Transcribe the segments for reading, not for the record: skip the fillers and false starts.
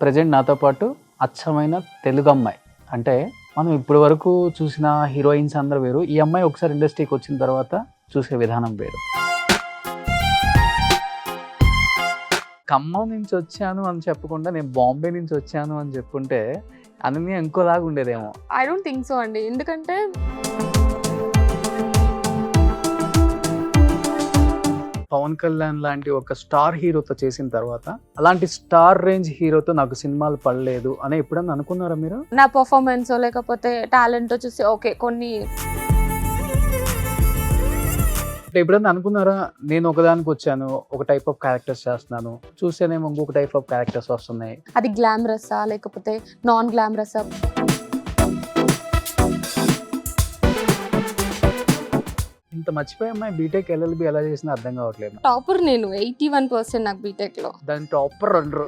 Present నాతో పాటు అచ్చమైన తెలుగు అమ్మాయి. అంటే మనం ఇప్పటి వరకు చూసిన హీరోయిన్స్ అందరూ వేరు. ఈ అమ్మాయి ఒకసారి ఇండస్ట్రీకి వచ్చిన తర్వాత చూసే విధానం వేరు. ఖమ్మం నుంచి వచ్చాను అని చెప్పకుండా నేను బాంబే నుంచి వచ్చాను అని చెప్పుంటే అనన్య ఇంకోలాగా ఉండేదేమో. ఐ డోంట్ థింక్ సో అండి. ఎందుకంటే పవన్ కళ్యాణ్ లాంటి ఒక స్టార్ హీరోతో చేసిన తర్వాత అలాంటి స్టార్ రేంజ్ హీరోతో నాకు సినిమాలు పడలేదు అని ఎప్పుడన్నా అనుకున్నారా మీరు? నా పర్ఫార్మెన్స్ లేకపోతే టాలెంట్ చూసి ఓకే కొన్ని అంటే ఎప్పుడన్నా అనుకున్నారా నేను ఒకదానికి వచ్చాను, ఒక టైప్ ఆఫ్ క్యారెక్టర్స్ చేస్తున్నాను, చూస్తేనేమో ఇంకొక టైప్ ఆఫ్ క్యారెక్టర్స్ వస్తున్నాయి, అది గ్లామరస్సా లేకపోతే నాన్ గ్లామరస్సా? ఇంత మర్చిపోయి అమ్మాయి బీటెక్ ఎల్ఎల్బి ఎలా చేసినా అర్థం కావట్లేదు. టాపర్ నేను 81% నాకు బీటెక్ లో. దాని టాపర్ అంటారు.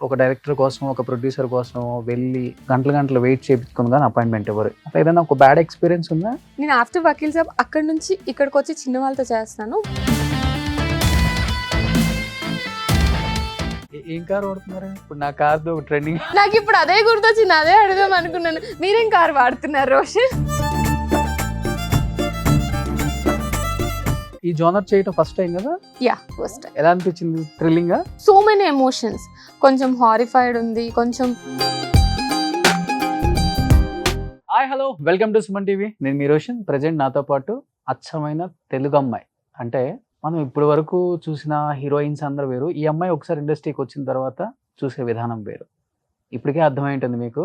ఒక డైరెక్టర్ కోసం ఒక ప్రొడ్యూసర్ కోసం వెళ్ళి గంటలు వెయిట్ చేయించుకుని కానీ అపాయింట్మెంట్ ఎవరు అట్లా ఏదైనా ఒక బ్యాడ్ ఎక్స్పీరియన్స్ ఉందా? నేను ఆఫ్టర్ వకీల్ సాబ్ అక్కడ నుంచి ఇక్కడికి వచ్చి చిన్న వాళ్ళతో చేస్తున్నాను. ఏం కార్ వాడుతున్నారు ఇప్పుడు? నా కార్తో ఒక ట్రెండింగ్. నాకు ఇప్పుడు అదే గుర్తొచ్చింది, అదే అడుగుదాం అనుకున్నాను. మీరేం కార్ వాడుతున్నారు రోషన్? ఈ జోనర్ చేయటం ఫస్ట్ టైం కదా? Yeah first time. ఎలా అనిపించింది? థ్రిల్లింగ్? So many emotions. కొంచెం హారిఫైడ్ ఉంది, కొంచెం. Hi hello, welcome to Suman TV. నేను మీ రోషన్. ప్రజెంట్ నాతో పాటు అచ్చమైన తెలుగు అమ్మాయి. అంటే మనం ఇప్పటి వరకు చూసిన హీరోయిన్స్ అందరూ వేరు. ఈ అమ్మాయి ఒకసారి ఇండస్ట్రీకి వచ్చిన తర్వాత చూసే విధానం వేరు. ఇప్పటికే అర్థమైంటుంది మీకు.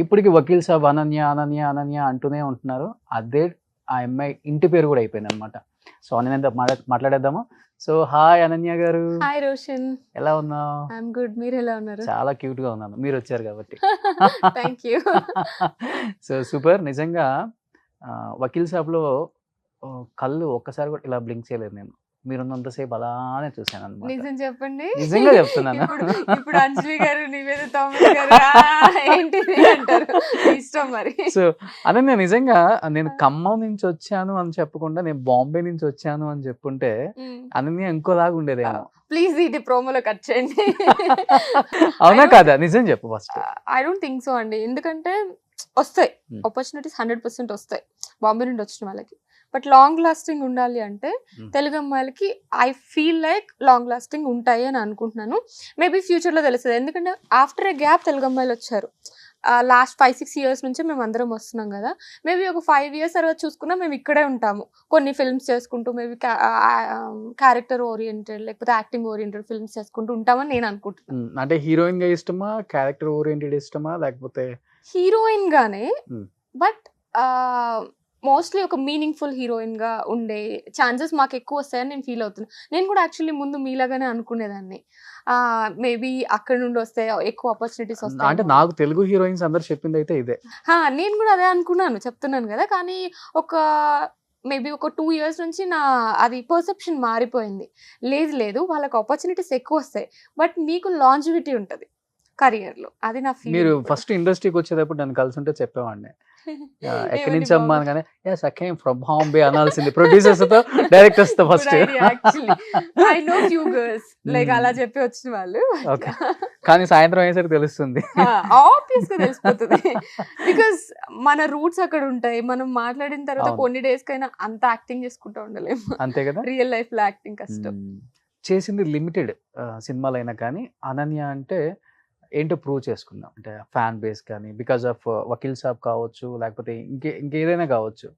ఇప్పటికి వకీల్ సాబ్ అనన్య అనన్య అనన్య అంటూనే ఉంటున్నారు. అదే ఆ అమ్మాయి ఇంటి పేరు కూడా అయిపోయింది అనమాట. సో అనన్య మాట్లాడేద్దాము. So hi Ananya garu. Hi Roshan. ఎలా ఉన్నావు? I'm good. మీరు ఎలా ఉన్నారు? చాలా క్యూట్ గా ఉన్నాను, మీరు వచ్చారు కాబట్టి. Thank you. So super. నిజంగా వకీల్ సాబ్లో కళ్ళు ఒక్కసారి కూడా ఇలా బ్లింక్ చేయలేదు నేను. మీరున్నంతసేపు అలానే చూసాను అనమాట. నిజం చెప్పండి. నిజంగా చెప్తున్నాను. ఇప్పుడు అంజలి గారు, నివేద తమ్ముడు గారు ఏంటిది అంటారు, ఇష్టం మరి. సో అనన్య నిజంగా నేను ఖమ్మం నుంచి వచ్చాను అని చెప్పకుండా నేను బాంబే నుంచి వచ్చాను అని చెప్పుంటే అనన్య ఇంకోలాగా ఉండేదేమో. ప్లీజ్ ఇది ప్రోమోలో కట్ చేయండి. అవునా కాదా? నిజం చెప్పు first. I don't think so అండి. ఎందుకంటే వస్తాయి ఆపర్చునిటీస్, 100% వస్తాయి బాంబే నుండి వచ్చిన వాళ్ళకి. బట్ లాంగ్ లాస్టింగ్ ఉండాలి అంటే తెలుగు అమ్మాయిలకి I feel like long lasting ఉంటాయి అని అనుకుంటున్నాను. మేబీ ఫ్యూచర్లో తెలుస్తుంది. ఎందుకంటే ఆఫ్టర్ ఏ గ్యాప్ తెలుగు అమ్మాయిలు వచ్చారు. లాస్ట్ 5-6 years నుంచి మేము అందరం వస్తున్నాం కదా. మేబీ ఒక 5 years తర్వాత చూసుకున్నా మేము ఇక్కడే ఉంటాము, కొన్ని ఫిల్మ్స్ చేసుకుంటూ, మేబీ క్యారెక్టర్ ఓరియంటెడ్ లేకపోతే యాక్టింగ్ ఓరియంటెడ్ ఫిల్మ్స్ చేసుకుంటూ ఉంటామని నేను అనుకుంటున్నాను. అంటే హీరోయిన్ గా ఇష్టమా, క్యారెక్టర్ ఓరియంటెడ్ ఇష్టమా, లేకపోతే? హీరోయిన్ గానే, బట్ మోస్ట్లీ ఒక మీనింగ్ఫుల్ హీరోయిన్ గా ఉండే ఛాన్సెస్ మాకు ఎక్కువ వస్తాయని నేను ఫీల్ అవుతున్నాను. నేను కూడా యాక్చువల్లీ ముందు మీలాగానే అనుకునేదాన్ని. మేబీ అక్కడ నుండి వస్తే ఎక్కువ ఆపర్చునిటీస్ వస్తాయి అంటే నాకు తెలుగు హీరోయిన్స్ అందరు చెప్పింది అయితే ఇదే. నేను కూడా అదే అనుకున్నాను, చెప్తున్నాను కదా. కానీ ఒక మేబీ ఒక 2 years నుంచి నా అది పర్సెప్షన్ మారిపోయింది. లేదు వాళ్ళకి ఆపర్చునిటీస్ ఎక్కువ వస్తాయి, బట్ మీకు లాంజివిటీ ఉంటుంది కెరియర్లో. అది నా ఫీల్. మీరు ఫస్ట్ ఇండస్ట్రీకి వచ్చేటప్పుడు నన్ను కలిసి ఉంటే చెప్పేవాడిని ఎక్కడి నుంచి అమ్మా అనగానే yes I came from Bombay అనాల్సింది, ప్రొడ్యూసర్స్ తో డైరెక్టర్స్ తో first. I know few girls like అలా చెప్పి వచ్చిన వాళ్ళు. ఓకే, కానీ సాయంత్రం అయ్యేసరికి తెలుస్తుంది. ఆబ్వియస్ గా తెలిసిపోతుంది. బికాస్ మన రూట్స్ అక్కడ ఉంటాయి. మనం మాట్లాడిన తర్వాత కొన్ని డేస్ కైనా అంత యాక్టింగ్ చేసుకుంటూ ఉండలేము. అంతే కదా. రియల్ లైఫ్ లో యాక్టింగ్ కష్టం. చేసింది లిమిటెడ్ సినిమాలైనా కానీ అనన్య అంటే ఏంటో ప్రూవ్ చేసుకుందాం. అంటే ఫ్యాన్ బేస్ కానీ బికాస్ ఆఫ్ వకీల్ సాబ్ కావచ్చు, లేకపోతే ఇంకేదైనా కావచ్చు.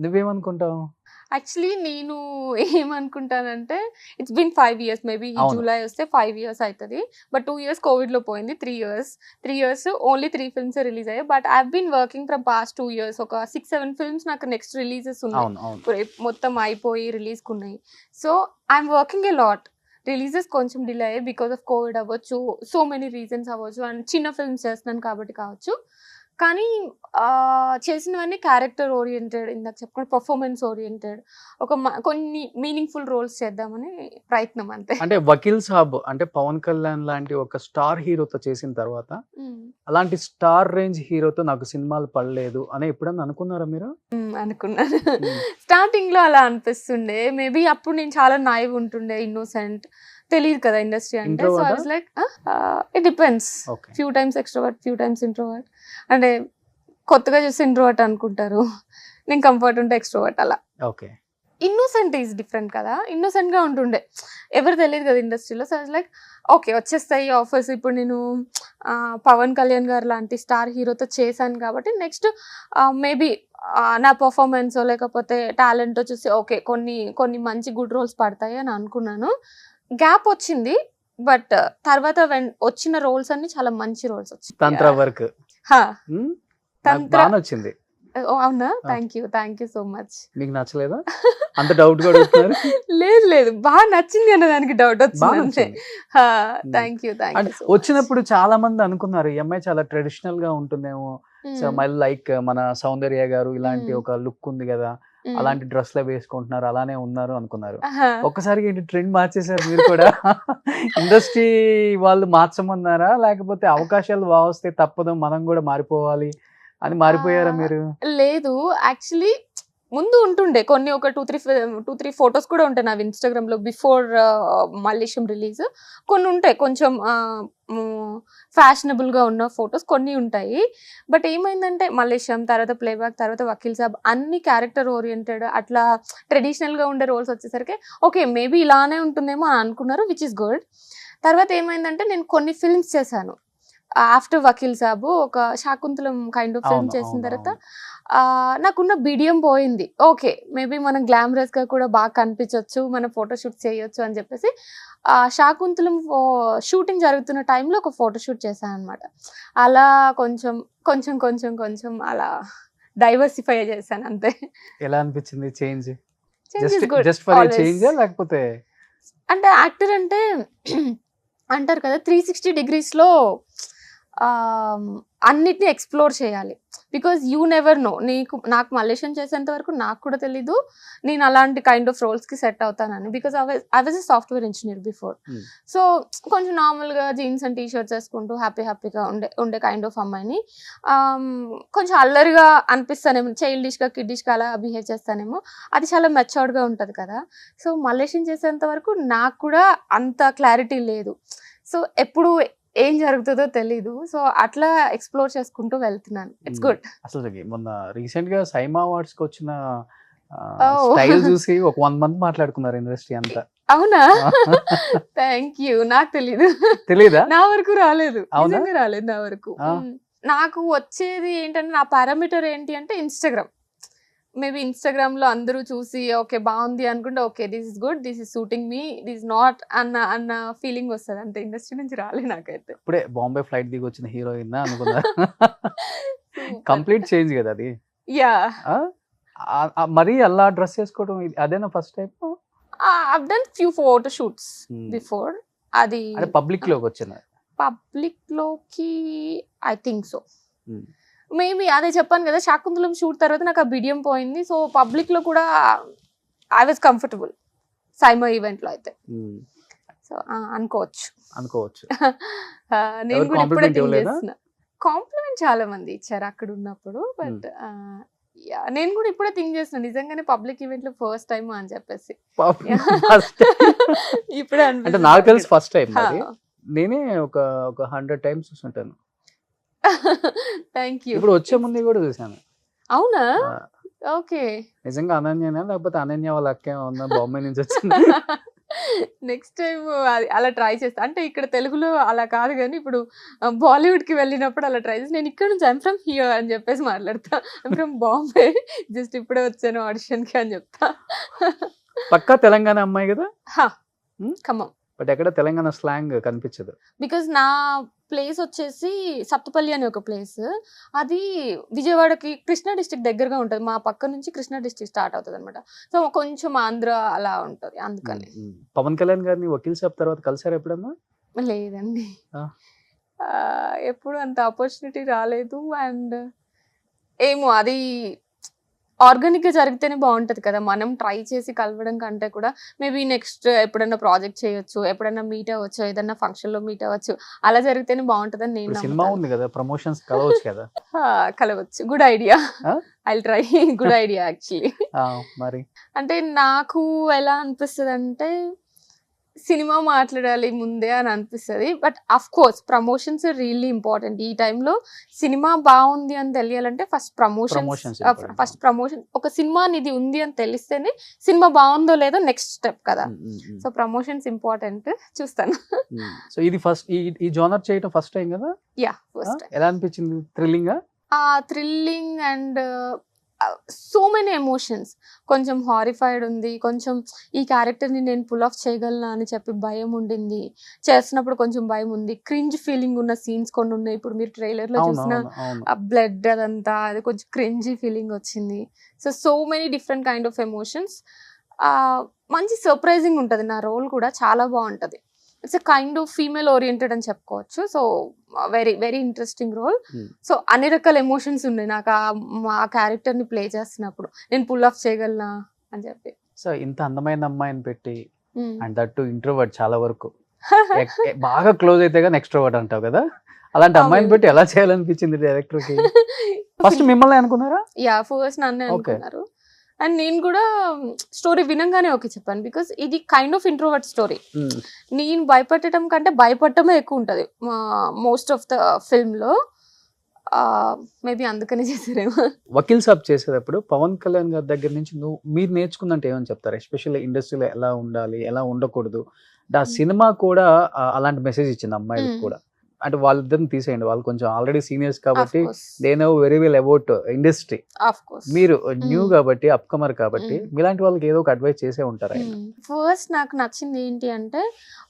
నువ్వేమనుకుంటావు? యాక్చువల్లీ నేను ఏమనుకుంటానంటే ఇట్స్ బిన్ 5 years, మేబీ ఈ జూలై వస్తే 5 years అవుతుంది. బట్ 2 years కోవిడ్ లో పోయింది. 3 years ఓన్లీ 3 films రిలీజ్ అయ్యాయి. But I been working from past 2 years. ఒక 6-7 films నాకు నెక్స్ట్ రిలీజెస్ ఉన్నాయి, మొత్తం అయిపోయి రిలీజ్ కున్నాయి. So I'm working a lot. Releases కొంచెం డిలే అయ్యాయి బికాస్ ఆఫ్ కోవిడ్ అవ్వచ్చు, సో మెనీ రీజన్స్ అవ్వచ్చు, అండ్ చిన్న ఫిల్మ్స్ చేస్తున్నాను కాబట్టి కావచ్చు. కానీ చేసినవన్నీ క్యారెక్టర్ ఓరియంటెడ్, ఇందాక చెప్పుకున్న పర్ఫార్మెన్స్ ఓరియంటెడ్, కొన్ని మీనింగ్ఫుల్ రోల్స్ చేద్దామని ప్రయత్నం అంతే. అంటే వకీల్ సాబ్ అంటే పవన్ కళ్యాణ్ లాంటి ఒక స్టార్ హీరోతో చేసిన తర్వాత అలాంటి స్టార్ రేంజ్ హీరోతో నాకు సినిమాలు పడలేదు అని ఎప్పుడన్నా అనుకున్నారా మీరు? అనుకున్నాను. స్టార్టింగ్ లో అలా అనిపిస్తుండే, మేబీ అప్పుడు నేను చాలా నైవ్ ఉంటుండే, ఇన్నోసెంట్, తెలియదు కదా ఇండస్ట్రీ అంటే. So I was like it depends, few times extrovert, few times introvert. అంటే కొత్తగా చూసి ఇంట్రోవర్ట్ అనుకుంటారు, నేను కంఫర్ట్ ఉంటే ఎక్స్ట్రోవర్ట్ అలా. ఓకే, ఇన్నోసెంట్ ఈజ్ డిఫరెంట్ కదా, ఇన్నోసెంట్ గా ఉంటుండే, ఎవరు తెలియదు కదా ఇండస్ట్రీలో. సో లైక్ ఓకే వచ్చేస్తాయి ఆఫర్స్, ఇప్పుడు నేను పవన్ కళ్యాణ్ గారు లాంటి స్టార్ హీరోతో చేశాను కాబట్టి నెక్స్ట్ మేబీ నా పర్ఫార్మెన్స్ లేకపోతే టాలెంట్ చూసి ఓకే కొన్ని మంచి గుడ్ రోల్స్ పడతాయి అని అనుకున్నాను. గ్యాప్ వచ్చింది, బట్ తర్వాత వచ్చిన రోల్స్ అన్ని చాలా మంచి రోల్స్ వచ్చాయి. తంత్ర వర్క్ వచ్చింది. అవునా, థ్యాంక్ యూ సో మచ్. మీకు నచ్చలేదా? అంత డౌట్ కూడా లేదు బాగా నచ్చింది అన్న దానికి డౌట్ వచ్చింది. Thank you. వచ్చినప్పుడు చాలా మంది అనుకున్నారు ఈ అమ్మాయి చాలా ట్రెడిషనల్ గా ఉంటుందేమో, మళ్ళీ లైక్ మన సౌందర్య గారు ఇలాంటి ఒక లుక్ ఉంది కదా, అలాంటి డ్రెస్ లో వేసుకుంటున్నారు, అలానే ఉన్నారు అనుకున్నారు. ఒక్కసారిగా ఏంటి ట్రెండ్ మార్చేశారు మీరు కూడా? ఇండస్ట్రీ వాళ్ళు మార్చమన్నారా, లేకపోతే అవకాశాలు వస్తే తప్పదు మనం కూడా మారిపోవాలి అని మారిపోయారా మీరు? లేదు, యాక్చువల్లీ ముందు ఉంటుండే కొన్ని ఒక 2-3 ఫొటోస్ కూడా ఉంటాయి నావి ఇన్స్టాగ్రామ్ లో, బిఫోర్ మల్లేశం రిలీజ్. కొన్ని ఉంటాయి కొంచెం ఫ్యాషనబుల్ గా ఉన్న ఫొటోస్ కొన్ని ఉంటాయి. బట్ ఏమైందంటే మల్లేశం తర్వాత ప్లేబ్యాక్ తర్వాత వకీల్ సాబ్ అన్ని క్యారెక్టర్ ఓరియంటెడ్, అట్లా ట్రెడిషనల్ గా ఉండే రోల్స్ వచ్చేసరికి ఓకే మేబీ ఇలానే ఉంటుందేమో అని అనుకున్నారు, విచ్ ఇస్ గుడ్. తర్వాత ఏమైందంటే నేను కొన్ని ఫిల్మ్స్ చేశాను ఆఫ్టర్ వకీల్ సాబు, ఒక శాకుంతలం కైండ్ ఆఫ్ ఫిల్మ్ చేసిన తర్వాత నాకున్న బిడియం పోయింది. ఓకే మేబీ మనం గ్లామరస్ గా కూడా బాగా కనిపించవచ్చు, మనం ఫోటోషూట్ చేయొచ్చు అని చెప్పేసి శాకుంతలం షూటింగ్ జరుగుతున్న టైంలో ఒక ఫోటోషూట్ చేశాను అనమాట. అలా కొంచెం కొంచెం కొంచెం కొంచెం అలా డైవర్సిఫై చేశాను అంతే. ఎలా అనిపించింది చేంజ్? లేకపోతే అంటే యాక్టర్ అంటే అంటారు కదా 360 degrees అన్నిటిని ఎక్స్ప్లోర్ చేయాలి. బికాజ్ యూ నెవర్ నో, నాకు మలేషియా చేసేంత వరకు నాకు కూడా తెలీదు నేను అలాంటి కైండ్ ఆఫ్ రోల్స్కి సెట్ అవుతానని. Because I was a software engineer before. So కొంచెం నార్మల్గా జీన్స్ అండ్ టీషర్ట్స్ వేసుకుంటూ హ్యాపీగా ఉండే కైండ్ ఆఫ్ అమ్మాయిని కొంచెం అల్లరిగా అనిపిస్తానేమో, చైల్డిష్గా కిడ్డిష్గా అలా బిహేవ్ చేస్తానేమో, అది చాలా మెచ్యూర్డ్గా ఉంటుంది కదా. సో మలేషియా చేసేంత వరకు నాకు కూడా అంత క్లారిటీ లేదు. సో ఎప్పుడు ఏం జరుగుతుందో తెలీదు. సో అట్లా ఎక్స్ప్లోర్ చేసుకుంటూ వెళ్తున్నాను. It's good. అసలు మొన్న రీసెంట్ గా సైమా అవార్డ్స్ కి వచ్చిన స్టైల్ చూసి ఒక 1 month మాట్లాడుకున్నారు ఇండస్ట్రీ అంతా. అవునా? Thank you. నాకు తెలీదా? నా వరకు రాలేదు, రాలేదు నా వరకు. నాకు వచ్చేది ఏంటంటే నా పారామీటర్ ఏంటి అంటే ఇన్స్టాగ్రామ్. మేబీ ఇన్స్టాగ్రామ్ లో అందరూ చూసి ఓకే బాగుంది అనుకుంటే okay this is good, this is suiting me, this not అన్న ఫీలింగ్ వస్తుంది అంతే. ఇండస్ట్రీ నుంచి రాలే నాకైతే. ఇప్పుడే బాంబే ఫ్లైట్ దిగి వచ్చిన హీరోయిన్ అనుకున్నా. కంప్లీట్ చేంజ్ కదా అది. యా, మరి అలా డ్రెస్ వేసుకోవడం అదేనా first time? I've done few photo shoots before. అది పబ్లిక్ లోకి వచ్చిన పబ్లిక్ లోకి ఐ థింక్ సో. మేబీ అదే చెప్పాను కదా, శాకుంతలం షూట్ తర్వాత నాకు ఆ బిడియం పోయింది. సో పబ్లిక్ లో కూడా I was comfortable SIIMA event లో అయితే. సో అనుకోవచ్చు. నేను కూడా ఇప్పుడే థింక్ చేస్తున్నా. కాంప్లిమెంట్ చాలా మంది ఇచ్చారు అక్కడ ఉన్నప్పుడు. బట్ నేను కూడా ఇప్పుడే థింక్ చేస్తున్నా నిజంగానే పబ్లిక్ ఈవెంట్ లో ఫస్ట్ టైం అని చెప్పేసి. ఇప్పుడే అంటే నాకు తెలిసి ఫస్ట్ టైం. నేనే ఒక 100 times చూసుంటాను. Thank you. ఇప్పుడు వచ్చే ముందు కూడా చూసాను. అవునా? ఓకే. నిజంగా అనన్యనా లేకపోతే అనన్య వాళ్ళ అక్కే ఉందా బాంబే నుంచి వచ్చింది? నెక్స్ట్ టైం అలా ట్రై చేస్తా. అంటే ఇక్కడ తెలుగులో అలా కాదు కానీ ఇప్పుడు బాలీవుడ్ కి వెళ్ళినప్పుడు అలా ట్రై చేసి నేను ఇక్కడ నుంచి ఐమ్ ఫ్రమ్ హియర్ అని చెప్పేసి మాట్లాడతా. ఐమ్ ఫ్రమ్ బాంబే, జస్ట్ ఇప్పుడే వచ్చాను ఆడిషన్ కి అని చెప్తా. పక్కా తెలంగాణ అమ్మాయి కదా? ఖమ్మం. బట్ ఎక్కడ తెలంగాణ స్లాంగ్ కనిపించదు. బికాజ్ నా ప్లేస్ వచ్చేసి సత్తుపల్లి అనే ఒక ప్లేస్, అది విజయవాడకి కృష్ణా డిస్ట్రిక్ట్ దగ్గరగా ఉంటుంది. మా పక్క నుంచి కృష్ణా డిస్ట్రిక్ట్ స్టార్ట్ అవుతుంది అనమాట. సో కొంచెం ఆంధ్ర అలా ఉంటుంది అందుకని. పవన్ కళ్యాణ్ గారిని వకీల్ సాబ్ తర్వాత కలిసారు ఎప్పుడన్నా? లేదండి. ఎప్పుడు అంత ఆపర్చునిటీ రాలేదు. అండ్ ఏమో అది ఆర్గానిక్గా జరిగితేనే బాగుంటది కదా, మనం ట్రై చేసి కలవడం కంటే కూడా మేబీ నెక్స్ట్ ఎప్పుడైనా ప్రాజెక్ట్ చేయొచ్చు, ఎప్పుడైనా మీట్ అవ్వచ్చు, ఏదైనా ఫంక్షన్ లో మీట్ అవ్వచ్చు, అలా జరిగితేనే బాగుంటదని నేను ఇప్పుడు సినిమా నమ్ముతాను. ఉంది కదా, ప్రమోషన్స్ కలవచ్చు కదా. కలవచ్చు, గుడ్ ఐడియా. ఆ? I try. Good idea actually. ఆ, మరి అంటే నాకు ఎలా అనిపిస్తుంది అంటే సినిమా మాట్లాడాలి ముందే అని అనిపిస్తుంది. But of course promotions really important. ఈ టైంలో సినిమా బాగుంది అని తెలియాలంటే first Promotions important. First promotion. ఒక సినిమా ఇది ఉంది అని తెలిస్తేనే సినిమా బాగుందో లేదో నెక్స్ట్ స్టెప్ కదా. So promotions important. చూస్తాను. సో ఇది ఫస్ట్ ఈ జోనర్ చేయటం ఫస్ట్ టైం కదా. Yeah, first. ఎలా అనిపించింది? Thrilling? Thrilling and so many emotions. కొంచెం హారిఫైడ్ ఉంది, కొంచెం ఈ క్యారెక్టర్ని నేను పుల్ ఆఫ్ చేయగలనా అని చెప్పి భయం ఉండింది, చేస్తున్నప్పుడు కొంచెం భయం ఉంది, క్రింజ్ ఫీలింగ్ ఉన్న సీన్స్ కొన్ని ఉన్నాయి. ఇప్పుడు మీరు ట్రైలర్లో చూసిన ఆ బ్లడ్ అదంతా అది కొంచెం క్రింజీ ఫీలింగ్ వచ్చింది. So many different kind of emotions. మంచి సర్ప్రైజింగ్ ఉంటుంది. నా రోల్ కూడా చాలా బాగుంటుంది. It's a kind of female oriented అని చెప్పుకోవచ్చు. So very very interesting role. So అన్ని రకాల ఎమోషన్స్ ఉన్నాయి నాకు ఆ క్యారెక్టర్ని ప్లే చేస్తున్నప్పుడు. నేను పుల్ ఆఫ్ చేయగలనా అని చెప్పి. సో ఇంత అందమైన అమ్మాయిని పెట్టి, అండ్ దట్ టు ఇంట్రోవర్ట్ చాలా వరకు బాగా క్లోజ్ అయితే కానీ ఎక్స్ట్రోవర్ట్ అంటావు కదా, అలాంటి అమ్మాయిని పెట్టి ఎలా చేయాలనిపించింది డైరెక్టర్ కి? ఫస్ట్ మిమ్మల్ని అనుకున్నారా? యా, ఫస్ట్ నన్నే అనుకున్నారు. అండ్ నేను కూడా స్టోరీ వినంగానే ఓకే చెప్పాను. బికాస్ ఇది కైండ్ ఆఫ్ ఇంట్రోవర్ట్ స్టోరీ. నేను భయపెట్టడం కంటే భయపడటమే ఎక్కువ ఉంటుంది మోస్ట్ ఆఫ్ ద ఫిల్మ్లో. మేబీ అందుకనే చేశారేమో. వకీల్ సాబ్ చేసేటప్పుడు పవన్ కళ్యాణ్ గారి దగ్గర నుంచి మీరు నేర్చుకున్నట్టు ఏమని చెప్తారు? ఎస్పెషల్లీ ఇండస్ట్రీలో ఎలా ఉండాలి, ఎలా ఉండకూడదు. ఆ సినిమా కూడా అలాంటి మెసేజ్ ఇచ్చింది అమ్మాయిలకు కూడా. అంటే వాళ్ళిద్దరిని తీసేయండి, వాళ్ళు కొంచెం ఆల్రెడీ సీనియర్స్ కాబట్టి they know very well about industry. మీరు న్యూ కాబట్టి, అప్కమర్ కాబట్టి, మీలాంటి వాళ్ళకి ఏదో ఒక అడ్వైస్ చేసే ఉంటారు. ఫస్ట్ నాకు నచ్చింది ఏంటి అంటే,